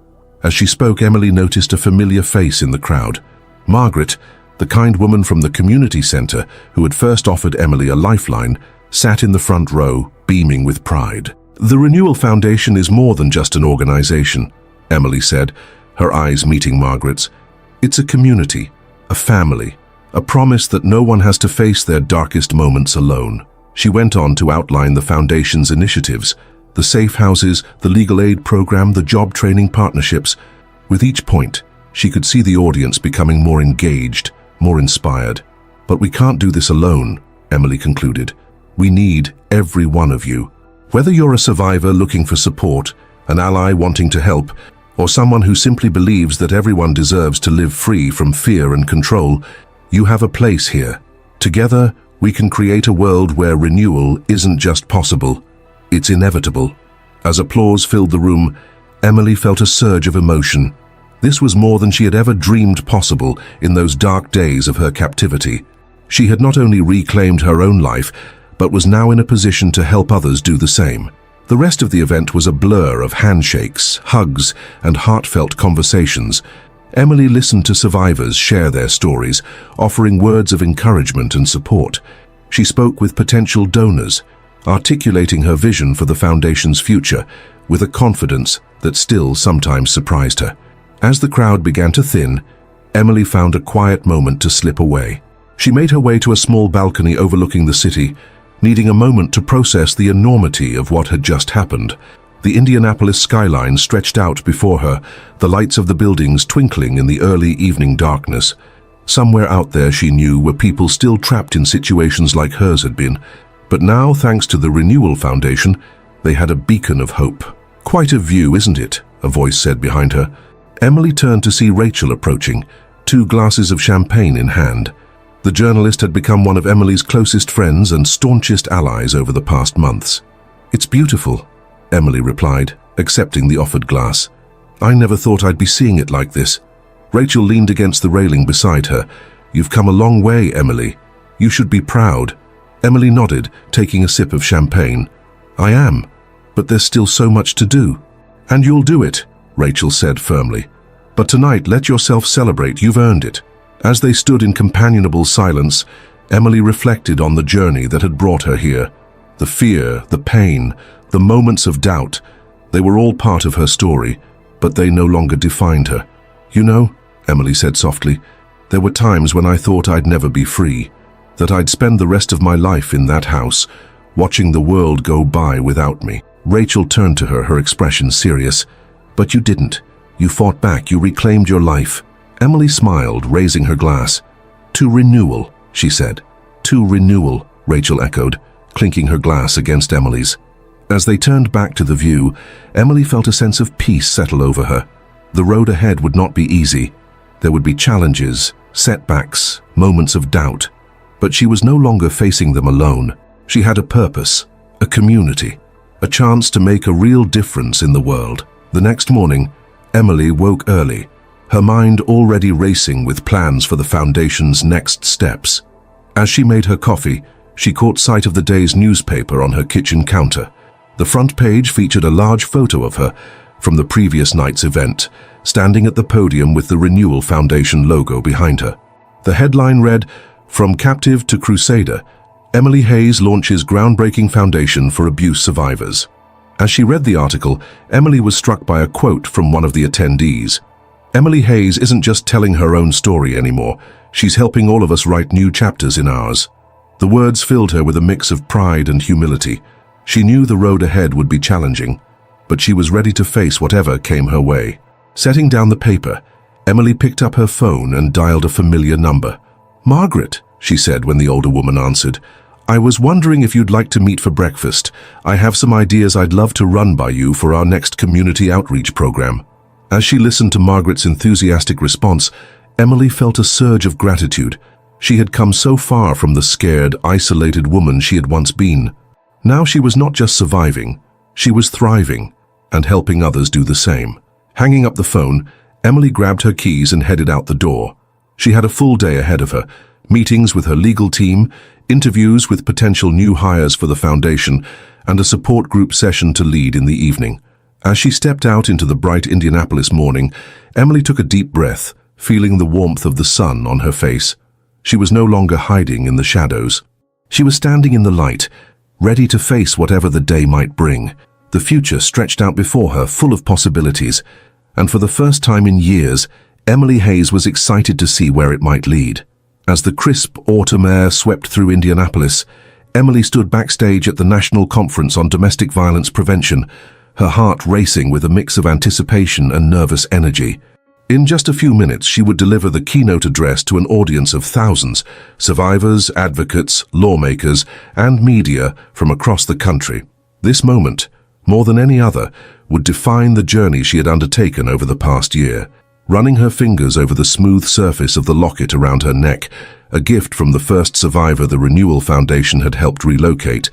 As she spoke, Emily noticed a familiar face in the crowd. Margaret, the kind woman from the community center who had first offered Emily a lifeline, sat in the front row, beaming with pride. "The Renewal Foundation is more than just an organization," Emily said, her eyes meeting Margaret's. "It's a community, a family, a promise that no one has to face their darkest moments alone." She went on to outline the foundation's initiatives, the safe houses, the legal aid program, the job training partnerships. With each point, she could see the audience becoming more engaged, more inspired. "But we can't do this alone," Emily concluded. "We need every one of you. Whether you're a survivor looking for support, an ally wanting to help, or someone who simply believes that everyone deserves to live free from fear and control, you have a place here. Together, we can create a world where renewal isn't just possible, it's inevitable." As applause filled the room, Emily felt a surge of emotion. This was more than she had ever dreamed possible in those dark days of her captivity. She had not only reclaimed her own life, but was now in a position to help others do the same. The rest of the event was a blur of handshakes, hugs, and heartfelt conversations. Emily listened to survivors share their stories, offering words of encouragement and support. She spoke with potential donors, articulating her vision for the foundation's future with a confidence that still sometimes surprised her. As the crowd began to thin, Emily found a quiet moment to slip away. She made her way to a small balcony overlooking the city, needing a moment to process the enormity of what had just happened. The Indianapolis skyline stretched out before her, the lights of the buildings twinkling in the early evening darkness. Somewhere out there, she knew, were people still trapped in situations like hers had been. But now, thanks to the Renewal Foundation, they had a beacon of hope. "Quite a view, isn't it?" a voice said behind her. Emily turned to see Rachel approaching, 2 glasses of champagne in hand. The journalist had become one of Emily's closest friends and staunchest allies over the past months. "It's beautiful," Emily replied, accepting the offered glass. "I never thought I'd be seeing it like this." Rachel leaned against the railing beside her. "You've come a long way, Emily. You should be proud." Emily nodded, taking a sip of champagne. "I am, but there's still so much to do." "And you'll do it," Rachel said firmly. "But tonight, let yourself celebrate. You've earned it." As they stood in companionable silence, Emily reflected on the journey that had brought her here. The fear, the pain, the moments of doubt, they were all part of her story, but they no longer defined her. "You know," Emily said softly, "there were times when I thought I'd never be free, that I'd spend the rest of my life in that house, watching the world go by without me." Rachel turned to her, her expression serious. "But you didn't. You fought back. You reclaimed your life." Emily smiled, raising her glass. "To renewal," she said. "To renewal," Rachel echoed, clinking her glass against Emily's. As they turned back to the view, Emily felt a sense of peace settle over her. The road ahead would not be easy. There would be challenges, setbacks, moments of doubt. But she was no longer facing them alone. She had a purpose, a community, a chance to make a real difference in the world. The next morning, Emily woke early, her mind already racing with plans for the foundation's next steps. As she made her coffee, she caught sight of the day's newspaper on her kitchen counter. The front page featured a large photo of her from the previous night's event, standing at the podium with the Renewal Foundation logo behind her. The headline read, "From Captive to Crusader, Emily Hayes launches groundbreaking foundation for abuse survivors." As she read the article, Emily was struck by a quote from one of the attendees. "Emily Hayes isn't just telling her own story anymore. She's helping all of us write new chapters in ours." The words filled her with a mix of pride and humility. She knew the road ahead would be challenging, but she was ready to face whatever came her way. Setting down the paper, Emily picked up her phone and dialed a familiar number. "Margaret," she said when the older woman answered, "I was wondering if you'd like to meet for breakfast. I have some ideas I'd love to run by you for our next community outreach program." As she listened to Margaret's enthusiastic response, Emily felt a surge of gratitude. She had come so far from the scared, isolated woman she had once been. Now she was not just surviving, she was thriving and helping others do the same. Hanging up the phone, Emily grabbed her keys and headed out the door. She had a full day ahead of her, meetings with her legal team, interviews with potential new hires for the foundation, and a support group session to lead in the evening. As she stepped out into the bright Indianapolis morning, Emily took a deep breath, feeling the warmth of the sun on her face. She was no longer hiding in the shadows. She was standing in the light, ready to face whatever the day might bring. The future stretched out before her, full of possibilities, and for the first time in years, Emily Hayes was excited to see where it might lead. As the crisp autumn air swept through Indianapolis, Emily stood backstage at the National Conference on Domestic Violence Prevention, her heart racing with a mix of anticipation and nervous energy. In just a few minutes, she would deliver the keynote address to an audience of thousands, survivors, advocates, lawmakers, and media from across the country. This moment, more than any other, would define the journey she had undertaken over the past year. Running her fingers over the smooth surface of the locket around her neck, a gift from the first survivor the Renewal Foundation had helped relocate,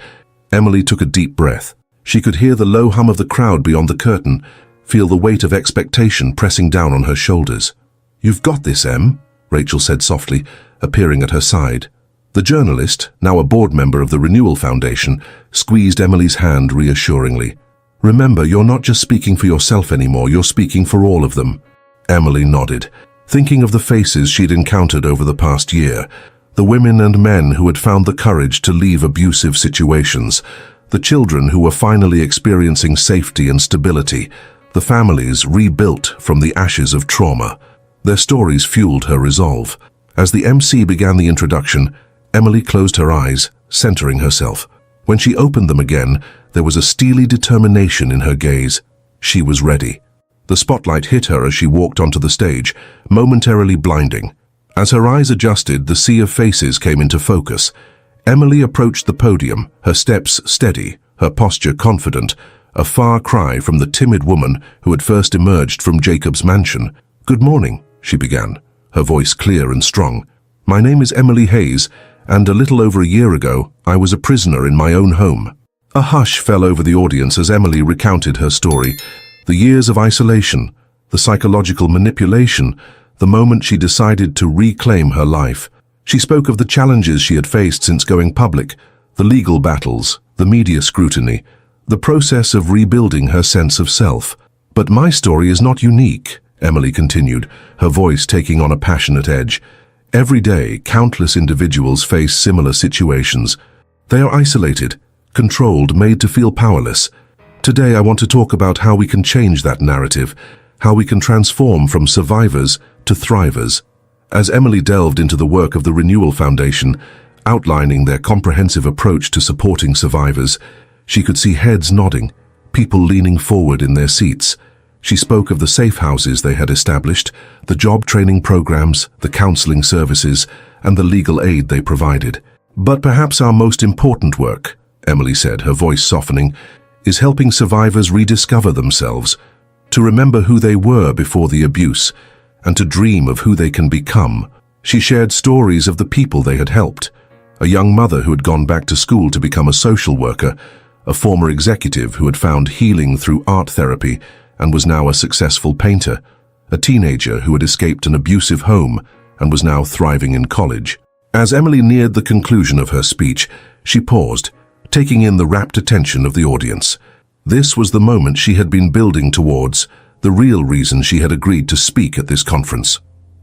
Emily took a deep breath. She could hear the low hum of the crowd beyond the curtain, feel the weight of expectation pressing down on her shoulders. "You've got this, Em," Rachel said softly, appearing at her side. The journalist, now a board member of the Renewal Foundation, squeezed Emily's hand reassuringly. "Remember, you're not just speaking for yourself anymore, you're speaking for all of them." Emily nodded, thinking of the faces she'd encountered over the past year, the women and men who had found the courage to leave abusive situations, the children who were finally experiencing safety and stability, the families rebuilt from the ashes of trauma. Their stories fueled her resolve. As the MC began the introduction, Emily closed her eyes, centering herself. When she opened them again, There was a steely determination in her gaze. She was ready. The spotlight hit her as she walked onto the stage, momentarily blinding. As her eyes adjusted, the sea of faces came into focus. Emily approached the podium, her steps steady, her posture confident, a far cry from the timid woman who had first emerged from Jacob's mansion. "Good morning," she began, her voice clear and strong. "My name is Emily Hayes, and a little over a year ago, I was a prisoner in my own home." A hush fell over the audience as Emily recounted her story. The years of isolation, the psychological manipulation, the moment she decided to reclaim her life. She spoke of the challenges she had faced since going public, the legal battles, the media scrutiny, the process of rebuilding her sense of self. "But my story is not unique," Emily continued, her voice taking on a passionate edge. "Every day, countless individuals face similar situations. They are isolated, controlled, made to feel powerless. Today, I want to talk about how we can change that narrative, how we can transform from survivors to thrivers." As Emily delved into the work of the Renewal Foundation, outlining their comprehensive approach to supporting survivors, she could see heads nodding, people leaning forward in their seats. She spoke of the safe houses they had established, the job training programs, the counseling services, and the legal aid they provided. "But perhaps our most important work," Emily said, her voice softening, "is helping survivors rediscover themselves, to remember who they were before the abuse, and to dream of who they can become." She shared stories of the people they had helped. A young mother who had gone back to school to become a social worker, a former executive who had found healing through art therapy and was now a successful painter, a teenager who had escaped an abusive home and was now thriving in college. As Emily neared the conclusion of her speech, she paused, taking in the rapt attention of the audience. This was the moment she had been building towards, the real reason she had agreed to speak at this conference.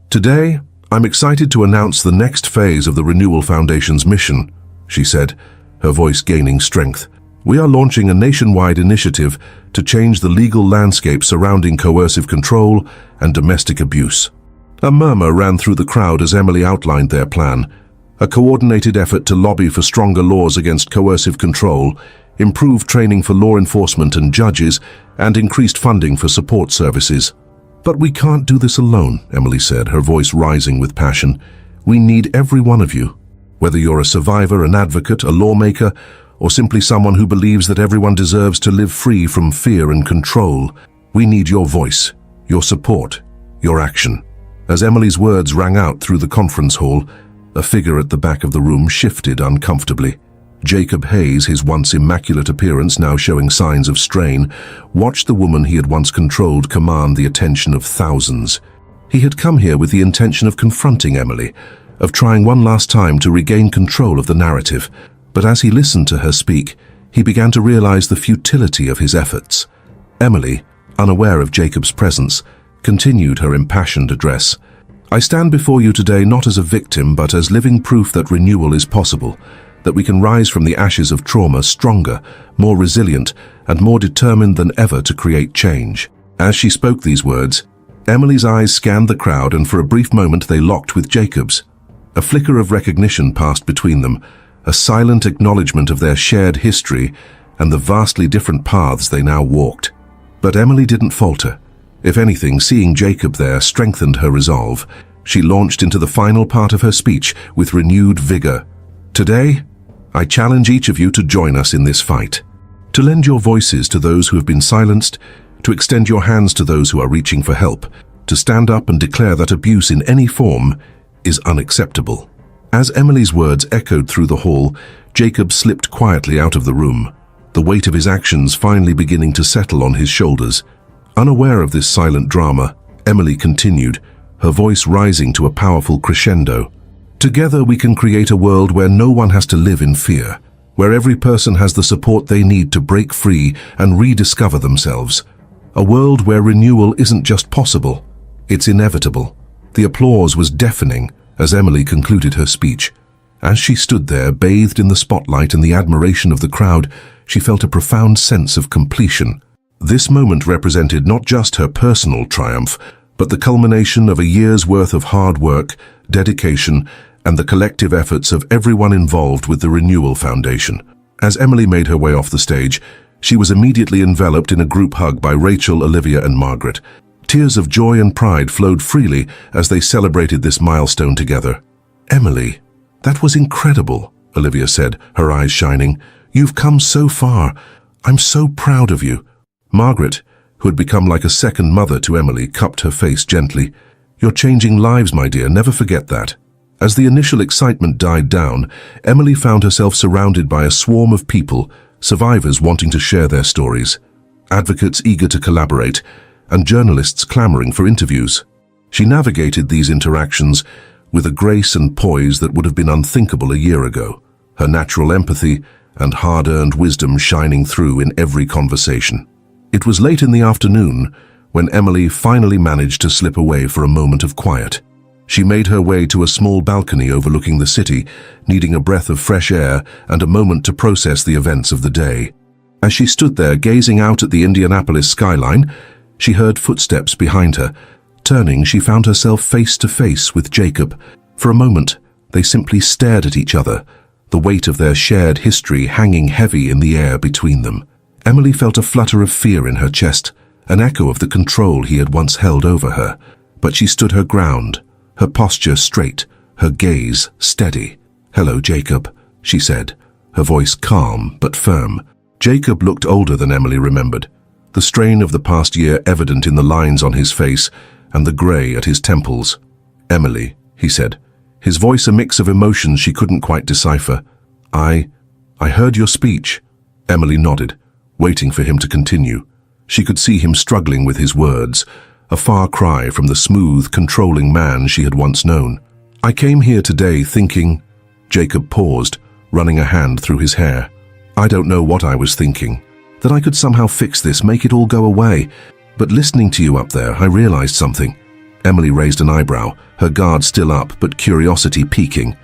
"Today, I'm excited to announce the next phase of the Renewal Foundation's mission," she said, her voice gaining strength. "We are launching a nationwide initiative to change the legal landscape surrounding coercive control and domestic abuse." A murmur ran through the crowd as Emily outlined their plan, a coordinated effort to lobby for stronger laws against coercive control, improved training for law enforcement and judges, and increased funding for support services. "But we can't do this alone," Emily said, her voice rising with passion. "We need every one of you. Whether you're a survivor, an advocate, a lawmaker, or simply someone who believes that everyone deserves to live free from fear and control, we need your voice, your support, your action." As Emily's words rang out through the conference hall, a figure at the back of the room shifted uncomfortably. Jacob Hayes, his once immaculate appearance now showing signs of strain, watched the woman he had once controlled command the attention of thousands. He had come here with the intention of confronting Emily, of trying one last time to regain control of the narrative. But as he listened to her speak, he began to realize the futility of his efforts. Emily, unaware of Jacob's presence, continued her impassioned address. "I stand before you today not as a victim, but as living proof that renewal is possible, that we can rise from the ashes of trauma stronger, more resilient, and more determined than ever to create change." As she spoke these words, Emily's eyes scanned the crowd, and for a brief moment they locked with Jacob's. A flicker of recognition passed between them, a silent acknowledgement of their shared history and the vastly different paths they now walked. But Emily didn't falter. If anything, seeing Jacob there strengthened her resolve. She launched into the final part of her speech with renewed vigor. "Today, I challenge each of you to join us in this fight, to lend your voices to those who have been silenced, to extend your hands to those who are reaching for help, to stand up and declare that abuse in any form is unacceptable." As Emily's words echoed through the hall, Jacob slipped quietly out of the room, the weight of his actions finally beginning to settle on his shoulders. Unaware of this silent drama, Emily continued, her voice rising to a powerful crescendo. "Together we can create a world where no one has to live in fear, where every person has the support they need to break free and rediscover themselves. A world where renewal isn't just possible, it's inevitable." The applause was deafening as Emily concluded her speech. As she stood there, bathed in the spotlight and the admiration of the crowd, she felt a profound sense of completion. This moment represented not just her personal triumph, but the culmination of a year's worth of hard work, dedication, and the collective efforts of everyone involved with the Renewal Foundation. As Emily made her way off the stage, she was immediately enveloped in a group hug by Rachel, Olivia, and Margaret. Tears of joy and pride flowed freely as they celebrated this milestone together. "Emily, that was incredible," Olivia said, her eyes shining. "You've come so far. I'm so proud of you." Margaret, who had become like a second mother to Emily, cupped her face gently. "You're changing lives, my dear, never forget that." As the initial excitement died down, Emily found herself surrounded by a swarm of people, survivors wanting to share their stories, advocates eager to collaborate, and journalists clamoring for interviews. She navigated these interactions with a grace and poise that would have been unthinkable a year ago, her natural empathy and hard-earned wisdom shining through in every conversation. It was late in the afternoon when Emily finally managed to slip away for a moment of quiet. She made her way to a small balcony overlooking the city, needing a breath of fresh air and a moment to process the events of the day. As she stood there gazing out at the Indianapolis skyline, she heard footsteps behind her. Turning, she found herself face to face with Jacob. For a moment, they simply stared at each other, the weight of their shared history hanging heavy in the air between them. Emily felt a flutter of fear in her chest, an echo of the control he had once held over her. But she stood her ground, her posture straight, her gaze steady. "Hello, Jacob," she said, her voice calm but firm. Jacob looked older than Emily remembered, the strain of the past year evident in the lines on his face and the grey at his temples. "Emily," he said, his voice a mix of emotions she couldn't quite decipher. I heard your speech." Emily nodded, waiting for him to continue. She could see him struggling with his words, a far cry from the smooth, controlling man she had once known. "I came here today thinking—" Jacob paused, running a hand through his hair. "I don't know what I was thinking. That I could somehow fix this, make it all go away. But listening to you up there, I realized something." Emily raised an eyebrow, her guard still up, but curiosity peaking.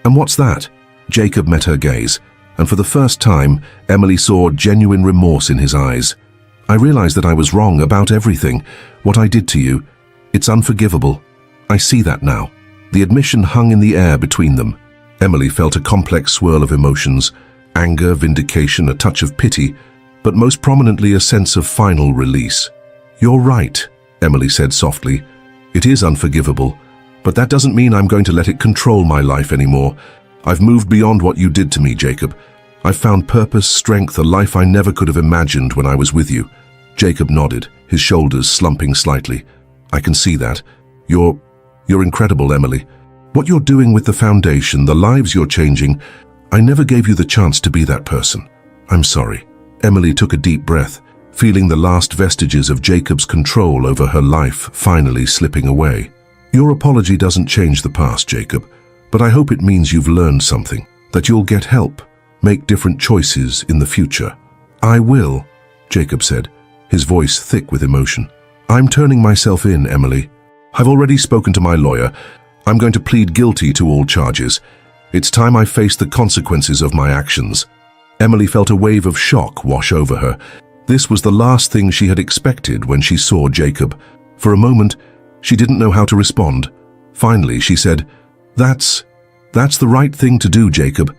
"And what's that?" Jacob met her gaze, and for the first time, Emily saw genuine remorse in his eyes. "I realized that I was wrong about everything. What I did to you, it's unforgivable. I see that now." The admission hung in the air between them. Emily felt a complex swirl of emotions, anger, vindication, a touch of pity, but most prominently a sense of final release. "You're right," Emily said softly. "It is unforgivable, but that doesn't mean I'm going to let it control my life anymore. I've moved beyond what you did to me, Jacob. I've found purpose, strength, a life I never could have imagined when I was with you." Jacob nodded, his shoulders slumping slightly. "I can see that. You're incredible, Emily. What you're doing with the foundation, the lives you're changing, I never gave you the chance to be that person. I'm sorry." Emily took a deep breath, feeling the last vestiges of Jacob's control over her life finally slipping away. "Your apology doesn't change the past, Jacob, but I hope it means you've learned something, that you'll get help, make different choices in the future." "I will," Jacob said, his voice thick with emotion. "I'm turning myself in, Emily. I've already spoken to my lawyer. I'm going to plead guilty to all charges. It's time I face the consequences of my actions." Emily felt a wave of shock wash over her. This was the last thing she had expected when she saw Jacob. For a moment, she didn't know how to respond. Finally, she said, That's the right thing to do, Jacob.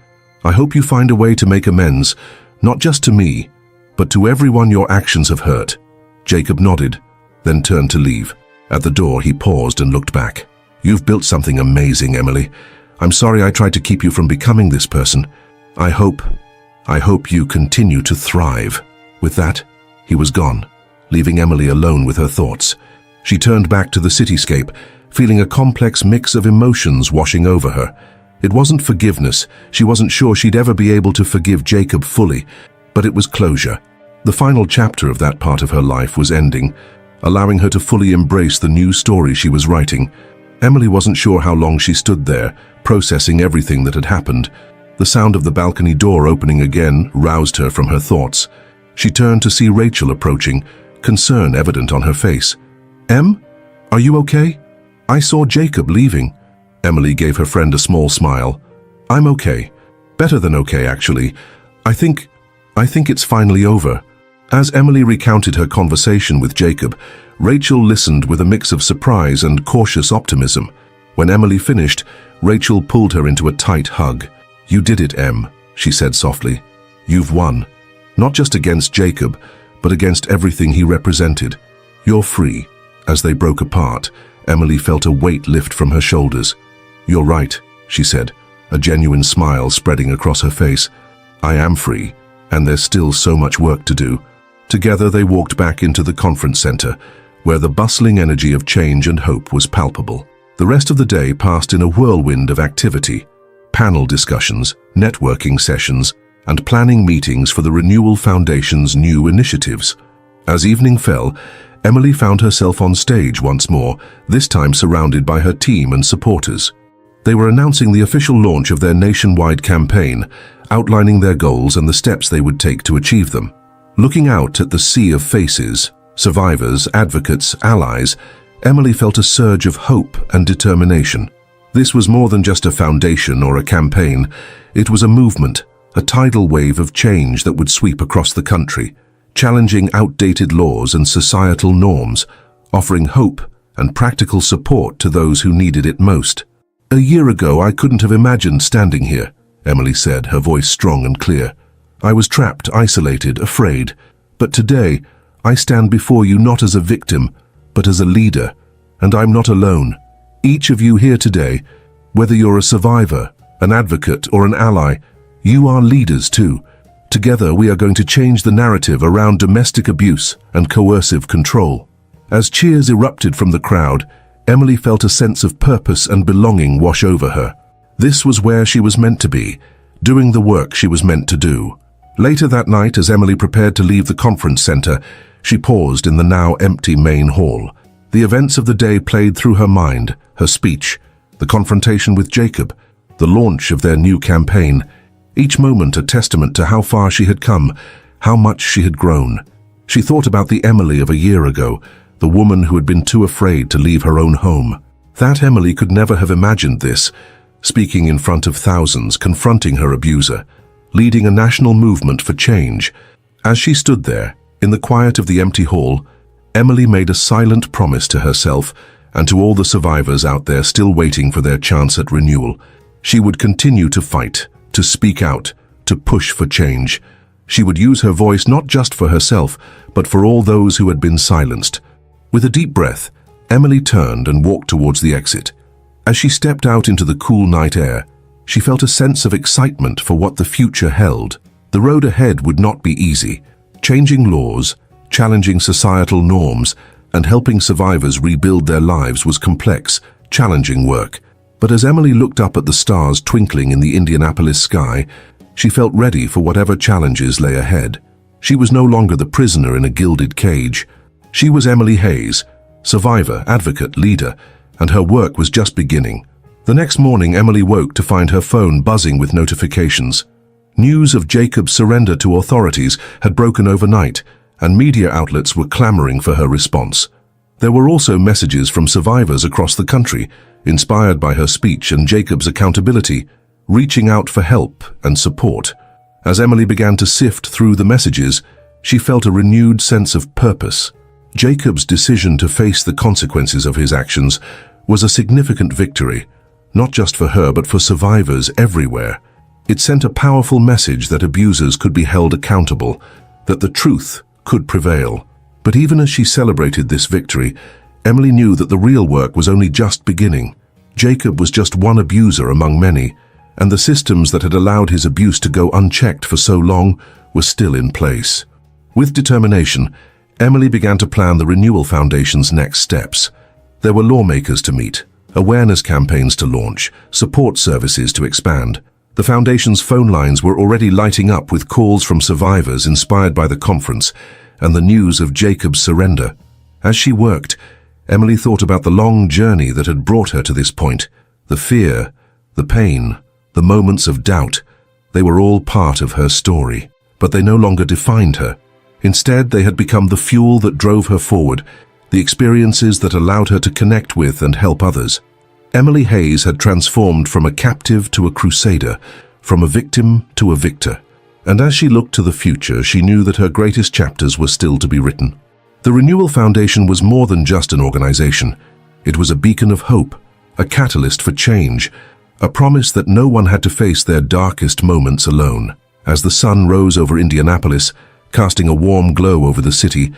I hope you find a way to make amends, not just to me, but to everyone your actions have hurt." Jacob nodded, then turned to leave. At the door, he paused and looked back. "You've built something amazing, Emily. I'm sorry I tried to keep you from becoming this person. I hope you continue to thrive." With that, he was gone, leaving Emily alone with her thoughts. She turned back to the cityscape, feeling a complex mix of emotions washing over her. It wasn't forgiveness. She wasn't sure she'd ever be able to forgive Jacob fully, but it was closure. The final chapter of that part of her life was ending, allowing her to fully embrace the new story she was writing. Emily wasn't sure how long she stood there, processing everything that had happened. The sound of the balcony door opening again roused her from her thoughts. She turned to see Rachel approaching, concern evident on her face. "Em, are you okay? I saw Jacob leaving." Emily gave her friend a small smile. "I'm okay. Better than okay, actually. I think it's finally over." As Emily recounted her conversation with Jacob, Rachel listened with a mix of surprise and cautious optimism. When Emily finished, Rachel pulled her into a tight hug. "You did it, Em," she said softly. You've won. Not just against Jacob, but against everything he represented. You're free. As they broke apart, Emily felt a weight lift from her shoulders. You're right, she said, a genuine smile spreading across her face. I am free, and there's still so much work to do. Together they walked back into the conference center, where the bustling energy of change and hope was palpable. The rest of the day passed in a whirlwind of activity. Panel discussions, networking sessions, and planning meetings for the Renewal Foundation's new initiatives. As evening fell, Emily found herself on stage once more, this time surrounded by her team and supporters. They were announcing the official launch of their nationwide campaign, outlining their goals and the steps they would take to achieve them. Looking out at the sea of faces, survivors, advocates, allies, Emily felt a surge of hope and determination. This was more than just a foundation or a campaign. It was a movement, a tidal wave of change that would sweep across the country, challenging outdated laws and societal norms, offering hope and practical support to those who needed it most. A year ago, I couldn't have imagined standing here, Emily said, her voice strong and clear. I was trapped, isolated, afraid. But today, I stand before you not as a victim, but as a leader. And I'm not alone. Each of you here today, whether you're a survivor, an advocate, or an ally, you are leaders too. Together, we are going to change the narrative around domestic abuse and coercive control. As cheers erupted from the crowd, Emily felt a sense of purpose and belonging wash over her. This was where she was meant to be, doing the work she was meant to do. Later that night, as Emily prepared to leave the conference center, she paused in the now empty main hall. The events of the day played through her mind, her speech, the confrontation with Jacob, the launch of their new campaign, each moment a testament to how far she had come, how much she had grown. She thought about the Emily of a year ago, the woman who had been too afraid to leave her own home. That Emily could never have imagined this, speaking in front of thousands, confronting her abuser, leading a national movement for change. As she stood there, in the quiet of the empty hall, Emily made a silent promise to herself and to all the survivors out there still waiting for their chance at renewal. She would continue to fight, to speak out, to push for change. She would use her voice not just for herself, but for all those who had been silenced. With a deep breath, Emily turned and walked towards the exit. As she stepped out into the cool night air, she felt a sense of excitement for what the future held. The road ahead would not be easy. Changing laws, challenging societal norms, and helping survivors rebuild their lives was complex, challenging work. But as Emily looked up at the stars twinkling in the Indianapolis sky, she felt ready for whatever challenges lay ahead. She was no longer the prisoner in a gilded cage. She was Emily Hayes, survivor, advocate, leader, and her work was just beginning. The next morning, Emily woke to find her phone buzzing with notifications. News of Jacob's surrender to authorities had broken overnight, and media outlets were clamoring for her response. There were also messages from survivors across the country, inspired by her speech and Jacob's accountability, reaching out for help and support. As Emily began to sift through the messages, she felt a renewed sense of purpose. Jacob's decision to face the consequences of his actions was a significant victory, not just for her but for survivors everywhere. It sent a powerful message that abusers could be held accountable, that the truth could prevail. But even as she celebrated this victory, Emily knew that the real work was only just beginning. Jacob was just one abuser among many, and the systems that had allowed his abuse to go unchecked for so long were still in place. With determination, Emily began to plan the Renewal Foundation's next steps. There were lawmakers to meet, awareness campaigns to launch, support services to expand. The Foundation's phone lines were already lighting up with calls from survivors inspired by the conference and the news of Jacob's surrender. As she worked, Emily thought about the long journey that had brought her to this point. The fear, the pain, the moments of doubt, they were all part of her story, but they no longer defined her. Instead, they had become the fuel that drove her forward, the experiences that allowed her to connect with and help others. Emily Hayes had transformed from a captive to a crusader, from a victim to a victor. And as she looked to the future, she knew that her greatest chapters were still to be written. The Renewal Foundation was more than just an organization. It was a beacon of hope, a catalyst for change, a promise that no one had to face their darkest moments alone. As the sun rose over Indianapolis, casting a warm glow over the city,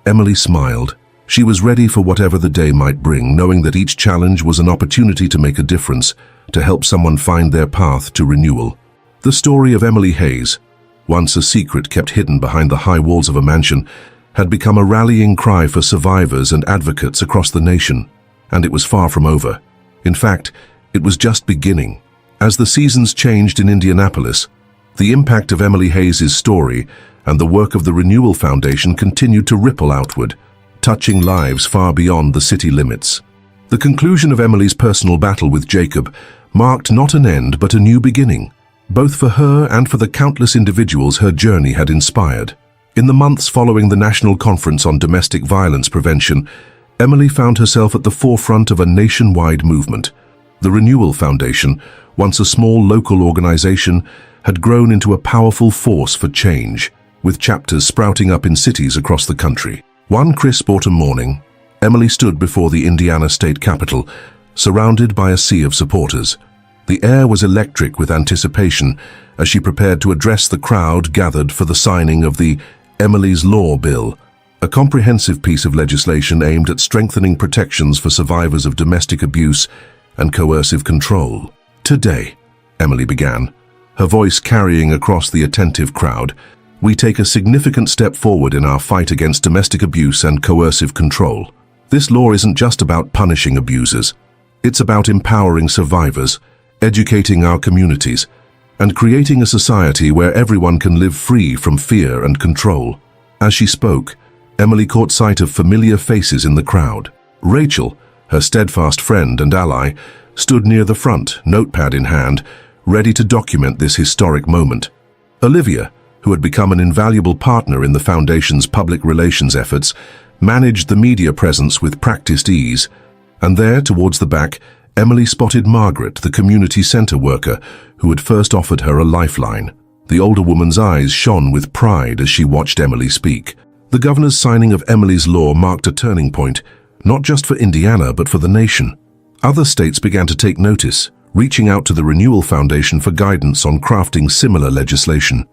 Emily smiled. She was ready for whatever the day might bring, knowing that each challenge was an opportunity to make a difference, to help someone find their path to renewal. The story of Emily Hayes, once a secret kept hidden behind the high walls of a mansion, had become a rallying cry for survivors and advocates across the nation. And it was far from over. In fact, it was just beginning. As the seasons changed in Indianapolis, the impact of Emily Hayes' story and the work of the Renewal Foundation continued to ripple outward, touching lives far beyond the city limits. The conclusion of Emily's personal battle with Jacob marked not an end but a new beginning, both for her and for the countless individuals her journey had inspired. In the months following the National Conference on Domestic Violence Prevention, Emily found herself at the forefront of a nationwide movement. The Renewal Foundation, once a small local organization, had grown into a powerful force for change, with chapters sprouting up in cities across the country. One crisp autumn morning, Emily stood before the Indiana State Capitol, surrounded by a sea of supporters. The air was electric with anticipation as she prepared to address the crowd gathered for the signing of the Emily's Law Bill, a comprehensive piece of legislation aimed at strengthening protections for survivors of domestic abuse and coercive control. "Today," Emily began, her voice carrying across the attentive crowd, "we take a significant step forward in our fight against domestic abuse and coercive control. This law isn't just about punishing abusers. It's about empowering survivors, educating our communities, and creating a society where everyone can live free from fear and control." As she spoke, Emily caught sight of familiar faces in the crowd. Rachel, her steadfast friend and ally, stood near the front, notepad in hand, ready to document this historic moment. Olivia, who had become an invaluable partner in the Foundation's public relations efforts, managed the media presence with practiced ease. And there, towards the back, Emily spotted Margaret, the community center worker, who had first offered her a lifeline. The older woman's eyes shone with pride as she watched Emily speak. The governor's signing of Emily's Law marked a turning point, not just for Indiana, but for the nation. Other states began to take notice, reaching out to the Renewal Foundation for guidance on crafting similar legislation.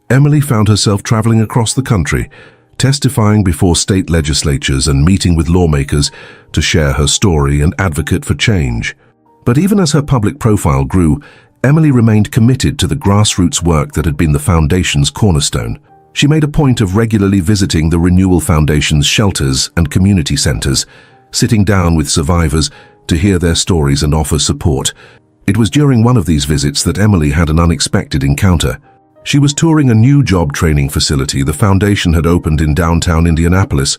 Emily found herself traveling across the country, testifying before state legislatures and meeting with lawmakers to share her story and advocate for change. But even as her public profile grew, Emily remained committed to the grassroots work that had been the Foundation's cornerstone. She made a point of regularly visiting the Renewal Foundation's shelters and community centers, sitting down with survivors to hear their stories and offer support. It was during one of these visits that Emily had an unexpected encounter. She was touring a new job training facility the Foundation had opened in downtown Indianapolis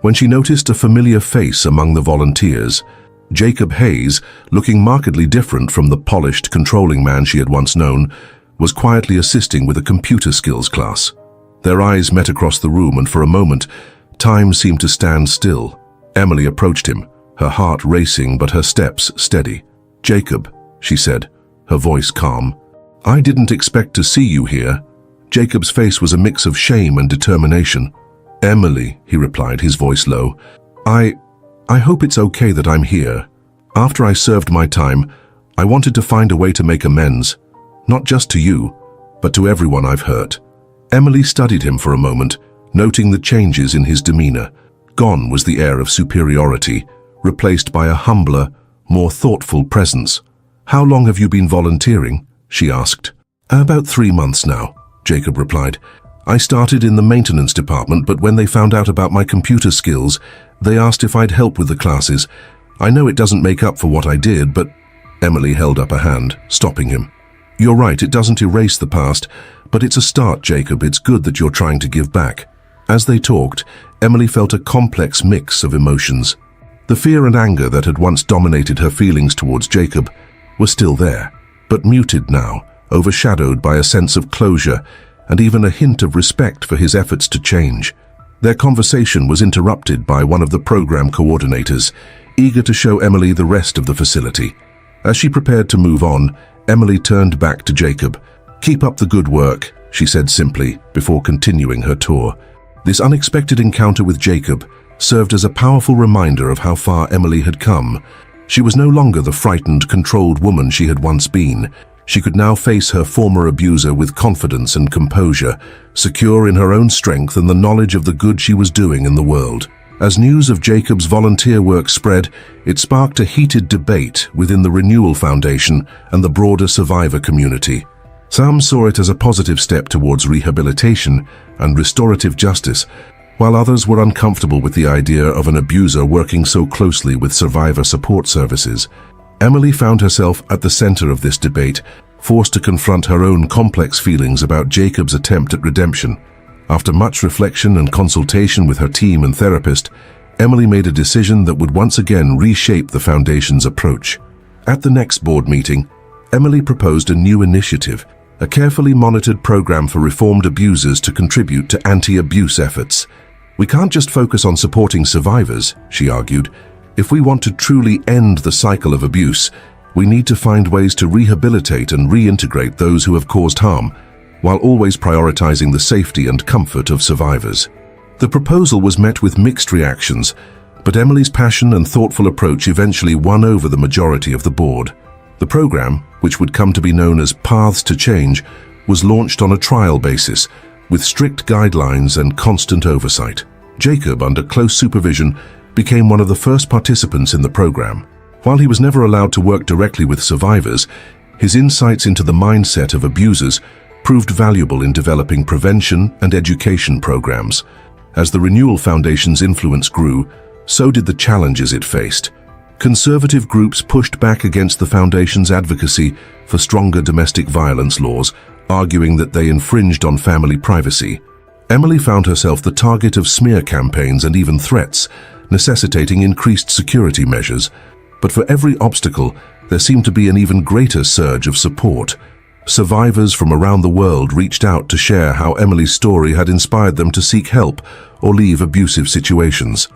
when she noticed a familiar face among the volunteers. Jacob Hayes, looking markedly different from the polished, controlling man she had once known, was quietly assisting with a computer skills class. Their eyes met across the room, and for a moment, time seemed to stand still. Emily approached him, her heart racing but her steps steady. "Jacob," she said, her voice calm, "I didn't expect to see you here." Jacob's face was a mix of shame and determination. "Emily," he replied, his voice low, I hope it's okay that I'm here. After I served my time, I wanted to find a way to make amends, not just to you, but to everyone I've hurt." Emily studied him for a moment, noting the changes in his demeanor. Gone was the air of superiority, replaced by a humbler, more thoughtful presence. "How long have you been volunteering?" she asked. "About 3 months now," Jacob replied. "I started in the maintenance department, but when they found out about my computer skills, they asked if I'd help with the classes. I know it doesn't make up for what I did, but—" Emily held up a hand, stopping him. "You're right, it doesn't erase the past, but it's a start, Jacob. It's good that you're trying to give back." As they talked, Emily felt a complex mix of emotions. The fear and anger that had once dominated her feelings towards Jacob were still there, but muted now, overshadowed by a sense of closure and even a hint of respect for his efforts to change. Their conversation was interrupted by one of the program coordinators, eager to show Emily the rest of the facility. As she prepared to move on, Emily turned back to Jacob. "Keep up the good work," she said simply, before continuing her tour. This unexpected encounter with Jacob served as a powerful reminder of how far Emily had come. She was no longer the frightened, controlled woman she had once been. She could now face her former abuser with confidence and composure, secure in her own strength and the knowledge of the good she was doing in the world. As news of Jacob's volunteer work spread, it sparked a heated debate within the Renewal Foundation and the broader survivor community. Some saw it as a positive step towards rehabilitation and restorative justice, while others were uncomfortable with the idea of an abuser working so closely with survivor support services. Emily found herself at the center of this debate, forced to confront her own complex feelings about Jacob's attempt at redemption. After much reflection and consultation with her team and therapist, Emily made a decision that would once again reshape the Foundation's approach. At the next board meeting, Emily proposed a new initiative, a carefully monitored program for reformed abusers to contribute to anti-abuse efforts. "We can't just focus on supporting survivors," she argued. "If we want to truly end the cycle of abuse, we need to find ways to rehabilitate and reintegrate those who have caused harm, while always prioritizing the safety and comfort of survivors." The proposal was met with mixed reactions, but Emily's passion and thoughtful approach eventually won over the majority of the board. The program, which would come to be known as Paths to Change, was launched on a trial basis, with strict guidelines and constant oversight. Jacob, under close supervision, became one of the first participants in the program. While he was never allowed to work directly with survivors, his insights into the mindset of abusers proved valuable in developing prevention and education programs. As the Renewal Foundation's influence grew, so did the challenges it faced. Conservative groups pushed back against the Foundation's advocacy for stronger domestic violence laws, arguing that they infringed on family privacy. Emily found herself the target of smear campaigns and even threats, necessitating increased security measures. But for every obstacle, there seemed to be an even greater surge of support. Survivors from around the world reached out to share how Emily's story had inspired them to seek help or leave abusive situations.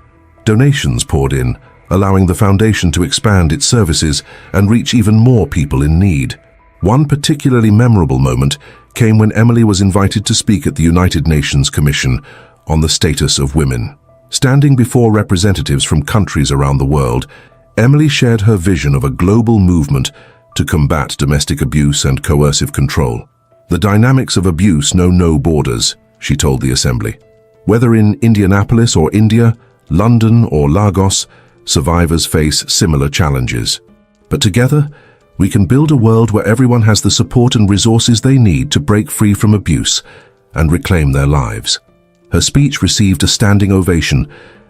Donations poured in, allowing the Foundation to expand its services and reach even more people in need. One particularly memorable moment came when Emily was invited to speak at the United Nations Commission on the Status of Women. Standing before representatives from countries around the world, Emily shared her vision of a global movement to combat domestic abuse and coercive control. "The dynamics of abuse know no borders," she told the Assembly. "Whether in Indianapolis or India, London or Lagos, survivors face similar challenges. But together, we can build a world where everyone has the support and resources they need to break free from abuse and reclaim their lives." Her speech received a standing ovation,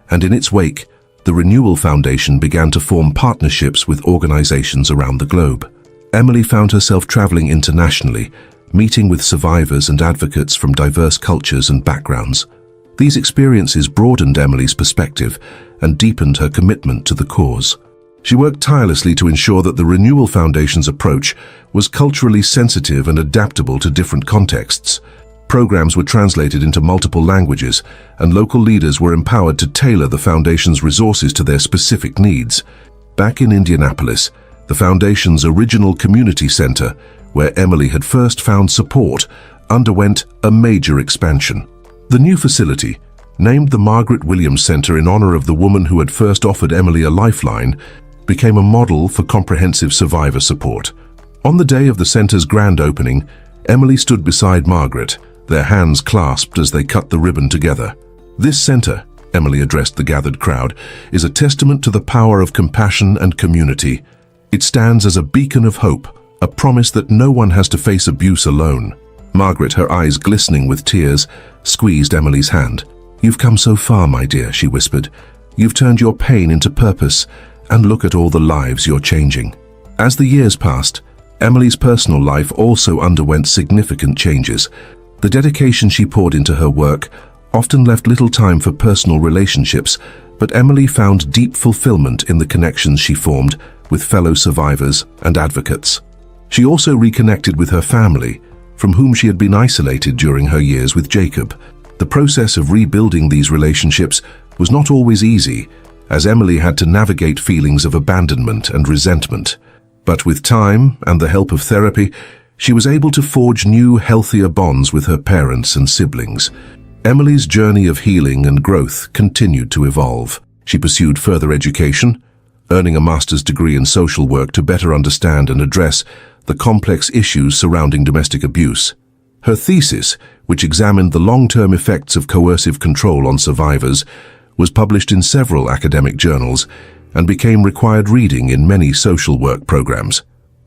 and in its wake, the Renewal Foundation began to form partnerships with organizations around the globe. Emily found herself traveling internationally, meeting with survivors and advocates from diverse cultures and backgrounds. These experiences broadened Emily's perspective and deepened her commitment to the cause. She worked tirelessly to ensure that the Renewal Foundation's approach was culturally sensitive and adaptable to different contexts. Programs were translated into multiple languages, and local leaders were empowered to tailor the Foundation's resources to their specific needs. Back in Indianapolis, the Foundation's original community center, where Emily had first found support, underwent a major expansion. The new facility, named the Margaret Williams Center in honor of the woman who had first offered Emily a lifeline, became a model for comprehensive survivor support. On the day of the center's grand opening, Emily stood beside Margaret, their hands clasped as they cut the ribbon together. "This center," Emily addressed the gathered crowd, "is a testament to the power of compassion and community. It stands as a beacon of hope, a promise that no one has to face abuse alone." Margaret, her eyes glistening with tears, squeezed Emily's hand. "You've come so far, my dear," she whispered. "You've turned your pain into purpose, and look at all the lives you're changing." As the years passed, Emily's personal life also underwent significant changes. The dedication she poured into her work often left little time for personal relationships, but Emily found deep fulfillment in the connections she formed with fellow survivors and advocates. She also reconnected with her family, from whom she had been isolated during her years with Jacob. The process of rebuilding these relationships was not always easy, as Emily had to navigate feelings of abandonment and resentment. But with time and the help of therapy, she was able to forge new, healthier bonds with her parents and siblings. Emily's journey of healing and growth continued to evolve. She pursued further education, earning a master's degree in social work to better understand and address the complex issues surrounding domestic abuse. Her thesis, which examined the long-term effects of coercive control on survivors, was published in several academic journals and became required reading in many social work programs.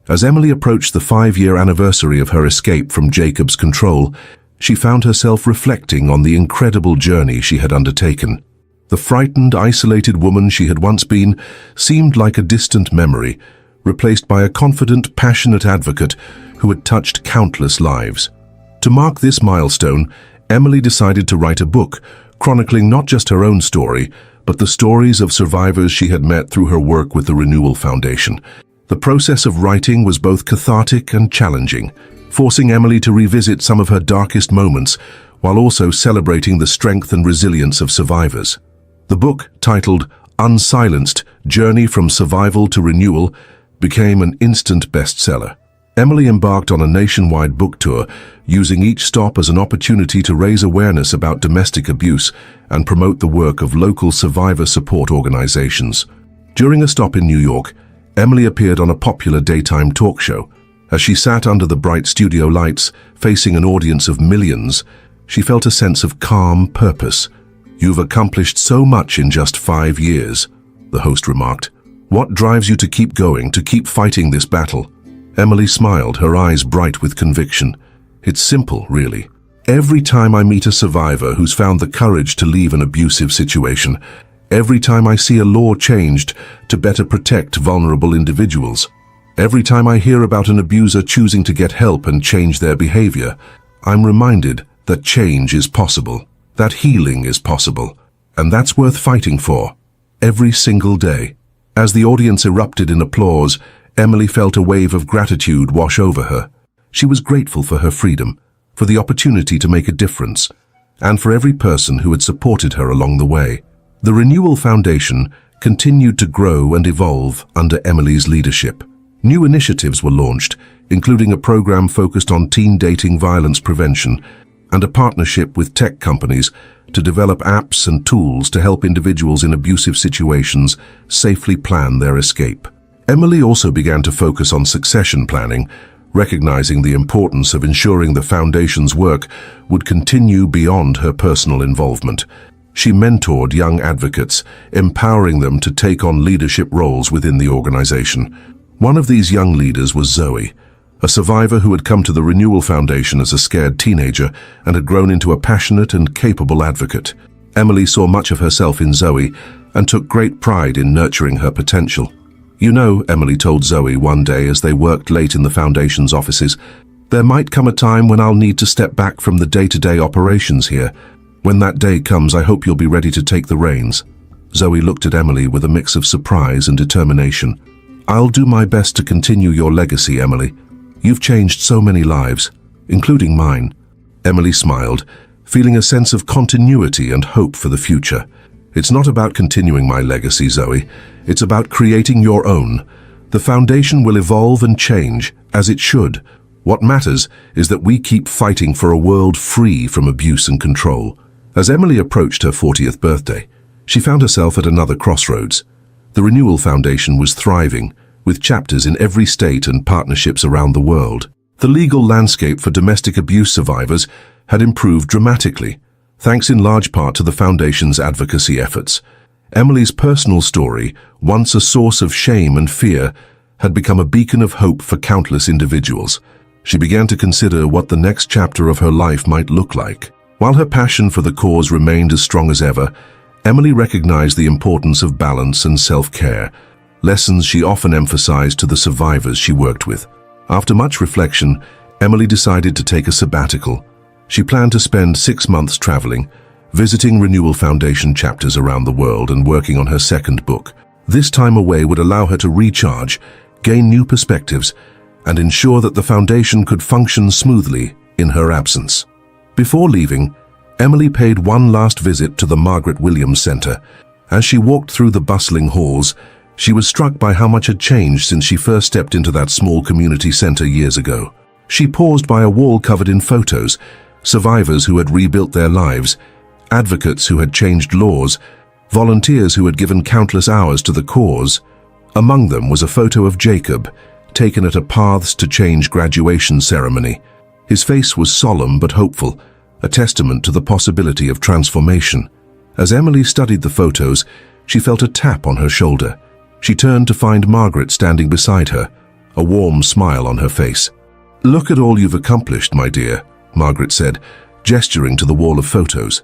As Emily approached the 5-year anniversary of her escape from Jacob's control, she found herself reflecting on the incredible journey she had undertaken. The frightened, isolated woman she had once been seemed like a distant memory, replaced by a confident, passionate advocate who had touched countless lives. To mark this milestone, Emily decided to write a book, chronicling not just her own story, but the stories of survivors she had met through her work with the Renewal Foundation. The process of writing was both cathartic and challenging, forcing Emily to revisit some of her darkest moments while also celebrating the strength and resilience of survivors. The book, titled Unsilenced: Journey from Survival to Renewal, became an instant bestseller. Emily embarked on a nationwide book tour, using each stop as an opportunity to raise awareness about domestic abuse and promote the work of local survivor support organizations. During a stop in New York, Emily appeared on a popular daytime talk show. As she sat under the bright studio lights, facing an audience of millions, she felt a sense of calm purpose. "You've accomplished so much in just 5 years," the host remarked. "What drives you to keep going, to keep fighting this battle?" Emily smiled, her eyes bright with conviction. "It's simple, really. Every time I meet a survivor who's found the courage to leave an abusive situation, every time I see a law changed to better protect vulnerable individuals, every time I hear about an abuser choosing to get help and change their behavior, I'm reminded that change is possible, that healing is possible, and that's worth fighting for, every single day." As the audience erupted in applause, Emily felt a wave of gratitude wash over her. She was grateful for her freedom, for the opportunity to make a difference, and for every person who had supported her along the way. The Renewal Foundation continued to grow and evolve under Emily's leadership. New initiatives were launched, including a program focused on teen dating violence prevention and a partnership with tech companies to develop apps and tools to help individuals in abusive situations safely plan their escape. Emily also began to focus on succession planning, recognizing the importance of ensuring the foundation's work would continue beyond her personal involvement. She mentored young advocates, empowering them to take on leadership roles within the organization. One of these young leaders was Zoe, a survivor who had come to the Renewal Foundation as a scared teenager and had grown into a passionate and capable advocate. Emily saw much of herself in Zoe and took great pride in nurturing her potential. "You know," Emily told Zoe one day as they worked late in the Foundation's offices, "there might come a time when I'll need to step back from the day-to-day operations here. When that day comes, I hope you'll be ready to take the reins." Zoe looked at Emily with a mix of surprise and determination. "I'll do my best to continue your legacy, Emily. You've changed so many lives, including mine." Emily smiled, feeling a sense of continuity and hope for the future. "It's not about continuing my legacy, Zoe. It's about creating your own. The foundation will evolve and change, as it should. What matters is that we keep fighting for a world free from abuse and control." As Emily approached her 40th birthday, she found herself at another crossroads. The Renewal Foundation was thriving, with chapters in every state and partnerships around the world. The legal landscape for domestic abuse survivors had improved dramatically, thanks in large part to the Foundation's advocacy efforts. Emily's personal story, once a source of shame and fear, had become a beacon of hope for countless individuals. She began to consider what the next chapter of her life might look like. While her passion for the cause remained as strong as ever, Emily recognized the importance of balance and self-care, lessons she often emphasized to the survivors she worked with. After much reflection, Emily decided to take a sabbatical. She planned to spend 6 months traveling, visiting Renewal Foundation chapters around the world and working on her second book. This time away would allow her to recharge, gain new perspectives, and ensure that the foundation could function smoothly in her absence. Before leaving, Emily paid one last visit to the Margaret Williams Center. As she walked through the bustling halls, she was struck by how much had changed since she first stepped into that small community center years ago. She paused by a wall covered in photos, survivors who had rebuilt their lives, advocates who had changed laws, volunteers who had given countless hours to the cause. Among them was a photo of Jacob, taken at a Paths to Change graduation ceremony. His face was solemn but hopeful, a testament to the possibility of transformation. As Emily studied the photos, she felt a tap on her shoulder. She turned to find Margaret standing beside her, a warm smile on her face. "Look at all you've accomplished, my dear," Margaret said, gesturing to the wall of photos.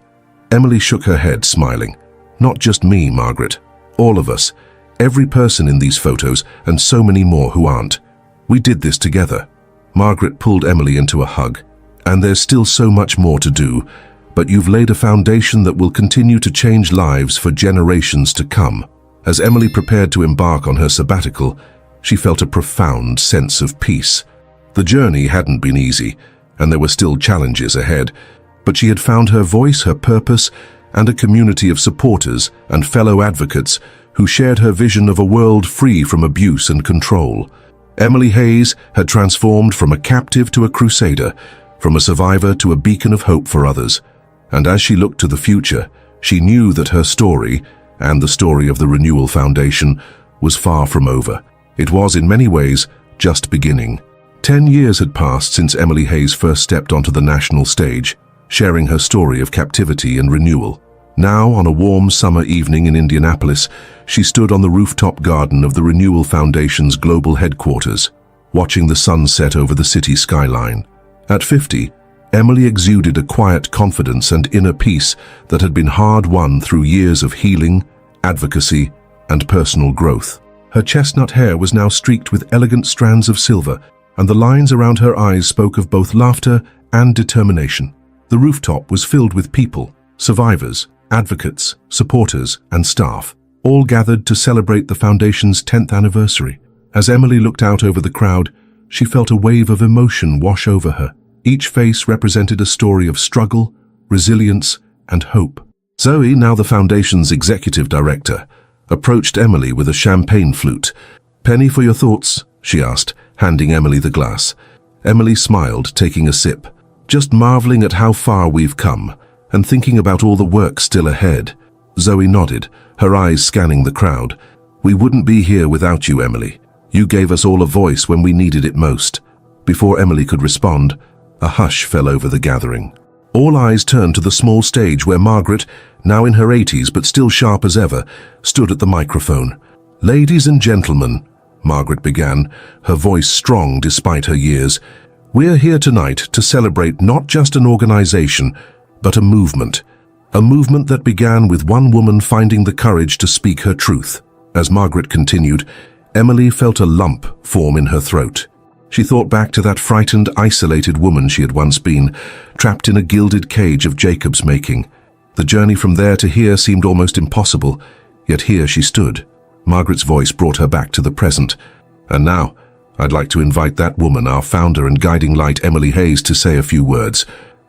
Emily shook her head, smiling. "Not just me, Margaret. All of us. Every person in these photos, and so many more who aren't. We did this together." Margaret pulled Emily into a hug. "And there's still so much more to do, but you've laid a foundation that will continue to change lives for generations to come." As Emily prepared to embark on her sabbatical, she felt a profound sense of peace. The journey hadn't been easy, and there were still challenges ahead, but she had found her voice, her purpose, and a community of supporters and fellow advocates who shared her vision of a world free from abuse and control. Emily Hayes had transformed from a captive to a crusader, from a survivor to a beacon of hope for others. And as she looked to the future, she knew that her story, and the story of the Renewal Foundation, was far from over. It was, in many ways, just beginning. 10 years had passed since Emily Hayes first stepped onto the national stage, sharing her story of captivity and renewal. Now, on a warm summer evening in Indianapolis, she stood on the rooftop garden of the Renewal Foundation's global headquarters, watching the sun set over the city skyline. At 50, Emily exuded a quiet confidence and inner peace that had been hard-won through years of healing, advocacy, and personal growth. Her chestnut hair was now streaked with elegant strands of silver, and the lines around her eyes spoke of both laughter and determination. The rooftop was filled with people, survivors, advocates, supporters, and staff, all gathered to celebrate the Foundation's 10th anniversary. As Emily looked out over the crowd, she felt a wave of emotion wash over her. Each face represented a story of struggle, resilience, and hope. Zoe, now the Foundation's executive director, approached Emily with a champagne flute. "Penny for your thoughts?" she asked, handing Emily the glass. Emily smiled, taking a sip, "Just marveling at how far we've come, and thinking about all the work still ahead." Zoe nodded, her eyes scanning the crowd. "We wouldn't be here without you, Emily. You gave us all a voice when we needed it most." Before Emily could respond, a hush fell over the gathering. All eyes turned to the small stage where Margaret, now in her 80s but still sharp as ever, stood at the microphone. "Ladies and gentlemen," Margaret began, her voice strong despite her years, "we're here tonight to celebrate not just an organization, but a movement that began with one woman finding the courage to speak her truth." As Margaret continued, Emily felt a lump form in her throat. She thought back to that frightened, isolated woman she had once been, trapped in a gilded cage of Jacob's making. The journey from there to here seemed almost impossible, yet here she stood. Margaret's voice brought her back to the present. "And now, I'd like to invite that woman, our founder and guiding light, Emily Hayes, to say a few words."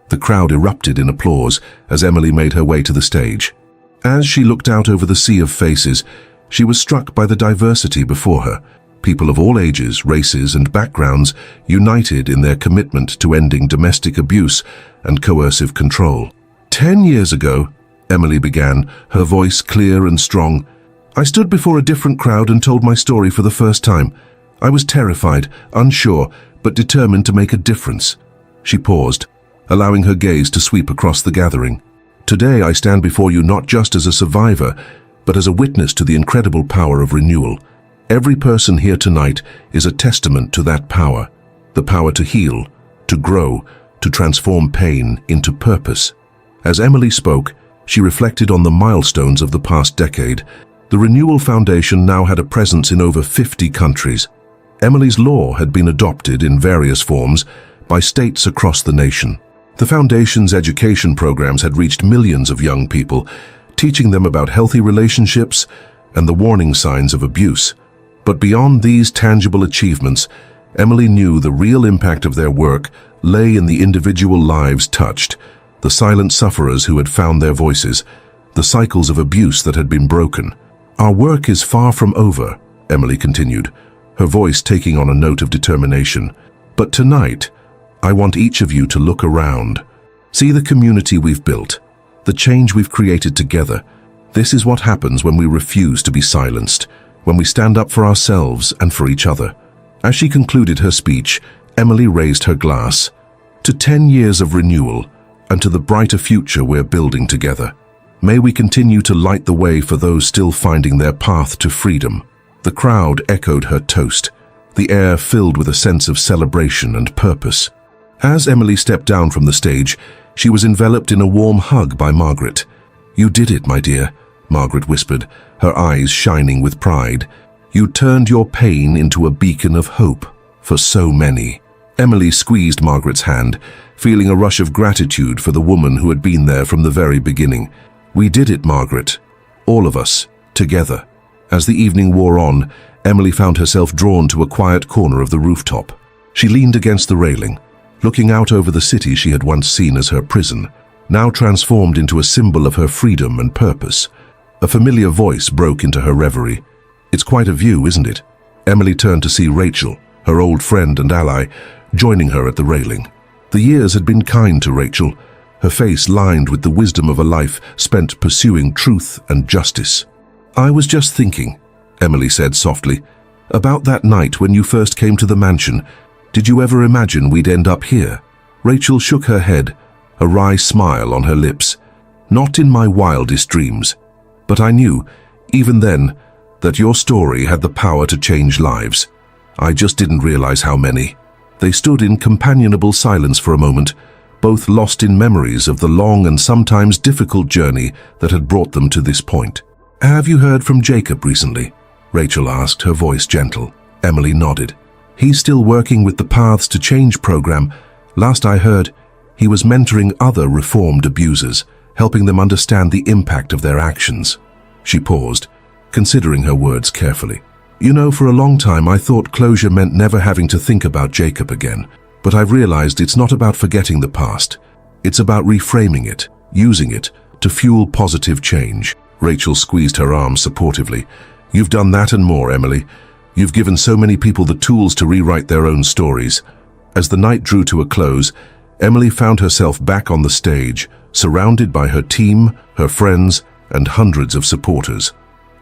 The crowd erupted in applause as Emily made her way to the stage. As she looked out over the sea of faces, she was struck by the diversity before her. People of all ages, races, and backgrounds united in their commitment to ending domestic abuse and coercive control. 10 years ago, Emily began, her voice clear and strong, "I stood before a different crowd and told my story for the first time. I was terrified, unsure, but determined to make a difference." She paused, allowing her gaze to sweep across the gathering. "Today I stand before you not just as a survivor, but as a witness to the incredible power of renewal. Every person here tonight is a testament to that power, the power to heal, to grow, to transform pain into purpose." As Emily spoke, she reflected on the milestones of the past decade. The Renewal Foundation now had a presence in over 50 countries. Emily's law had been adopted in various forms by states across the nation. The Foundation's education programs had reached millions of young people, teaching them about healthy relationships and the warning signs of abuse. But beyond these tangible achievements, Emily knew the real impact of their work lay in the individual lives touched, the silent sufferers who had found their voices, the cycles of abuse that had been broken. "Our work is far from over," Emily continued, her voice taking on a note of determination. "But tonight, I want each of you to look around. See the community we've built, the change we've created together. This is what happens when we refuse to be silenced, when we stand up for ourselves and for each other." As she concluded her speech, Emily raised her glass. To 10 years of renewal, and to the brighter future we're building together. May we continue to light the way for those still finding their path to freedom. The crowd echoed her toast, the air filled with a sense of celebration and purpose. As Emily stepped down from the stage, she was enveloped in a warm hug by Margaret. "You did it, my dear," Margaret whispered, her eyes shining with pride. "You turned your pain into a beacon of hope for so many." Emily squeezed Margaret's hand, feeling a rush of gratitude for the woman who had been there from the very beginning. "We did it, Margaret. All of us, together." As the evening wore on, Emily found herself drawn to a quiet corner of the rooftop. She leaned against the railing, looking out over the city she had once seen as her prison, now transformed into a symbol of her freedom and purpose. A familiar voice broke into her reverie. "It's quite a view, isn't it?" Emily turned to see Rachel, her old friend and ally, joining her at the railing. The years had been kind to Rachel, her face lined with the wisdom of a life spent pursuing truth and justice. "I was just thinking," Emily said softly, "about that night when you first came to the mansion. Did you ever imagine we'd end up here?" Rachel shook her head, a wry smile on her lips. "Not in my wildest dreams. But I knew, even then, that your story had the power to change lives. I just didn't realize how many." They stood in companionable silence for a moment, both lost in memories of the long and sometimes difficult journey that had brought them to this point. "Have you heard from Jacob recently?" Rachel asked, her voice gentle. Emily nodded. "He's still working with the Paths to Change program. Last I heard, he was mentoring other reformed abusers, helping them understand the impact of their actions." She paused, considering her words carefully. "You know, for a long time I thought closure meant never having to think about Jacob again. But I've realized it's not about forgetting the past. It's about reframing it, using it to fuel positive change." Rachel squeezed her arm supportively. "You've done that and more, Emily. You've given so many people the tools to rewrite their own stories." As the night drew to a close, Emily found herself back on the stage, surrounded by her team, her friends, and hundreds of supporters.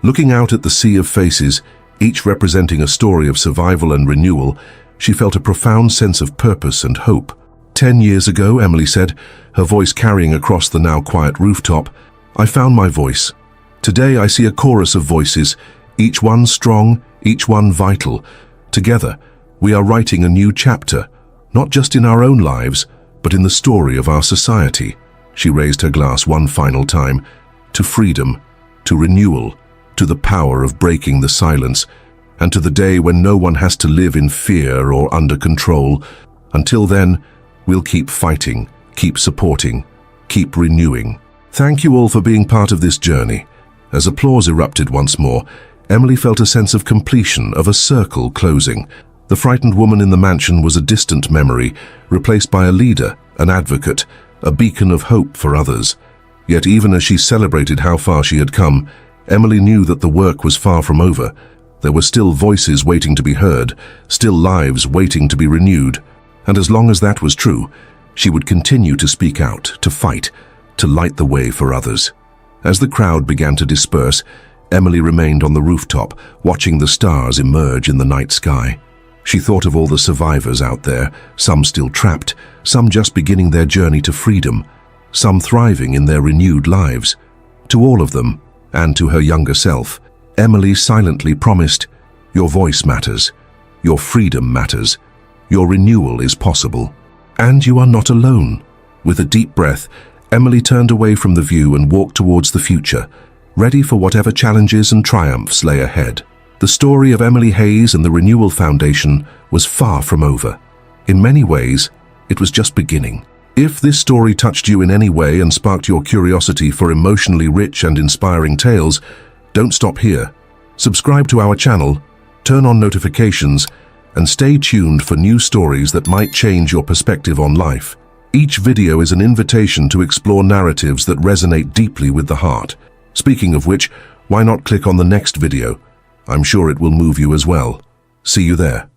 Looking out at the sea of faces, each representing a story of survival and renewal, she felt a profound sense of purpose and hope. 10 years ago, Emily said, her voice carrying across the now quiet rooftop, "I found my voice. Today I see a chorus of voices, each one strong, each one vital. Together, we are writing a new chapter, not just in our own lives, but in the story of our society." She raised her glass one final time, to freedom, to renewal, to the power of breaking the silence, and to the day when no one has to live in fear or under control. Until then, we'll keep fighting, keep supporting, keep renewing. Thank you all for being part of this journey. As applause erupted once more, Emily felt a sense of completion, of a circle closing. The frightened woman in the mansion was a distant memory, replaced by a leader, an advocate, a beacon of hope for others. Yet even as she celebrated how far she had come, Emily knew that the work was far from over. There were still voices waiting to be heard, still lives waiting to be renewed. And as long as that was true, she would continue to speak out, to fight, to light the way for others. As the crowd began to disperse, Emily remained on the rooftop, watching the stars emerge in the night sky. She thought of all the survivors out there, some still trapped, some just beginning their journey to freedom, some thriving in their renewed lives. To all of them, and to her younger self, Emily silently promised, "Your voice matters, your freedom matters, your renewal is possible, and you are not alone." With a deep breath, Emily turned away from the view and walked towards the future, ready for whatever challenges and triumphs lay ahead. The story of Emily Hayes and the Renewal Foundation was far from over. In many ways, it was just beginning. If this story touched you in any way and sparked your curiosity for emotionally rich and inspiring tales, don't stop here. Subscribe to our channel, turn on notifications, and stay tuned for new stories that might change your perspective on life. Each video is an invitation to explore narratives that resonate deeply with the heart. Speaking of which, why not click on the next video? I'm sure it will move you as well. See you there.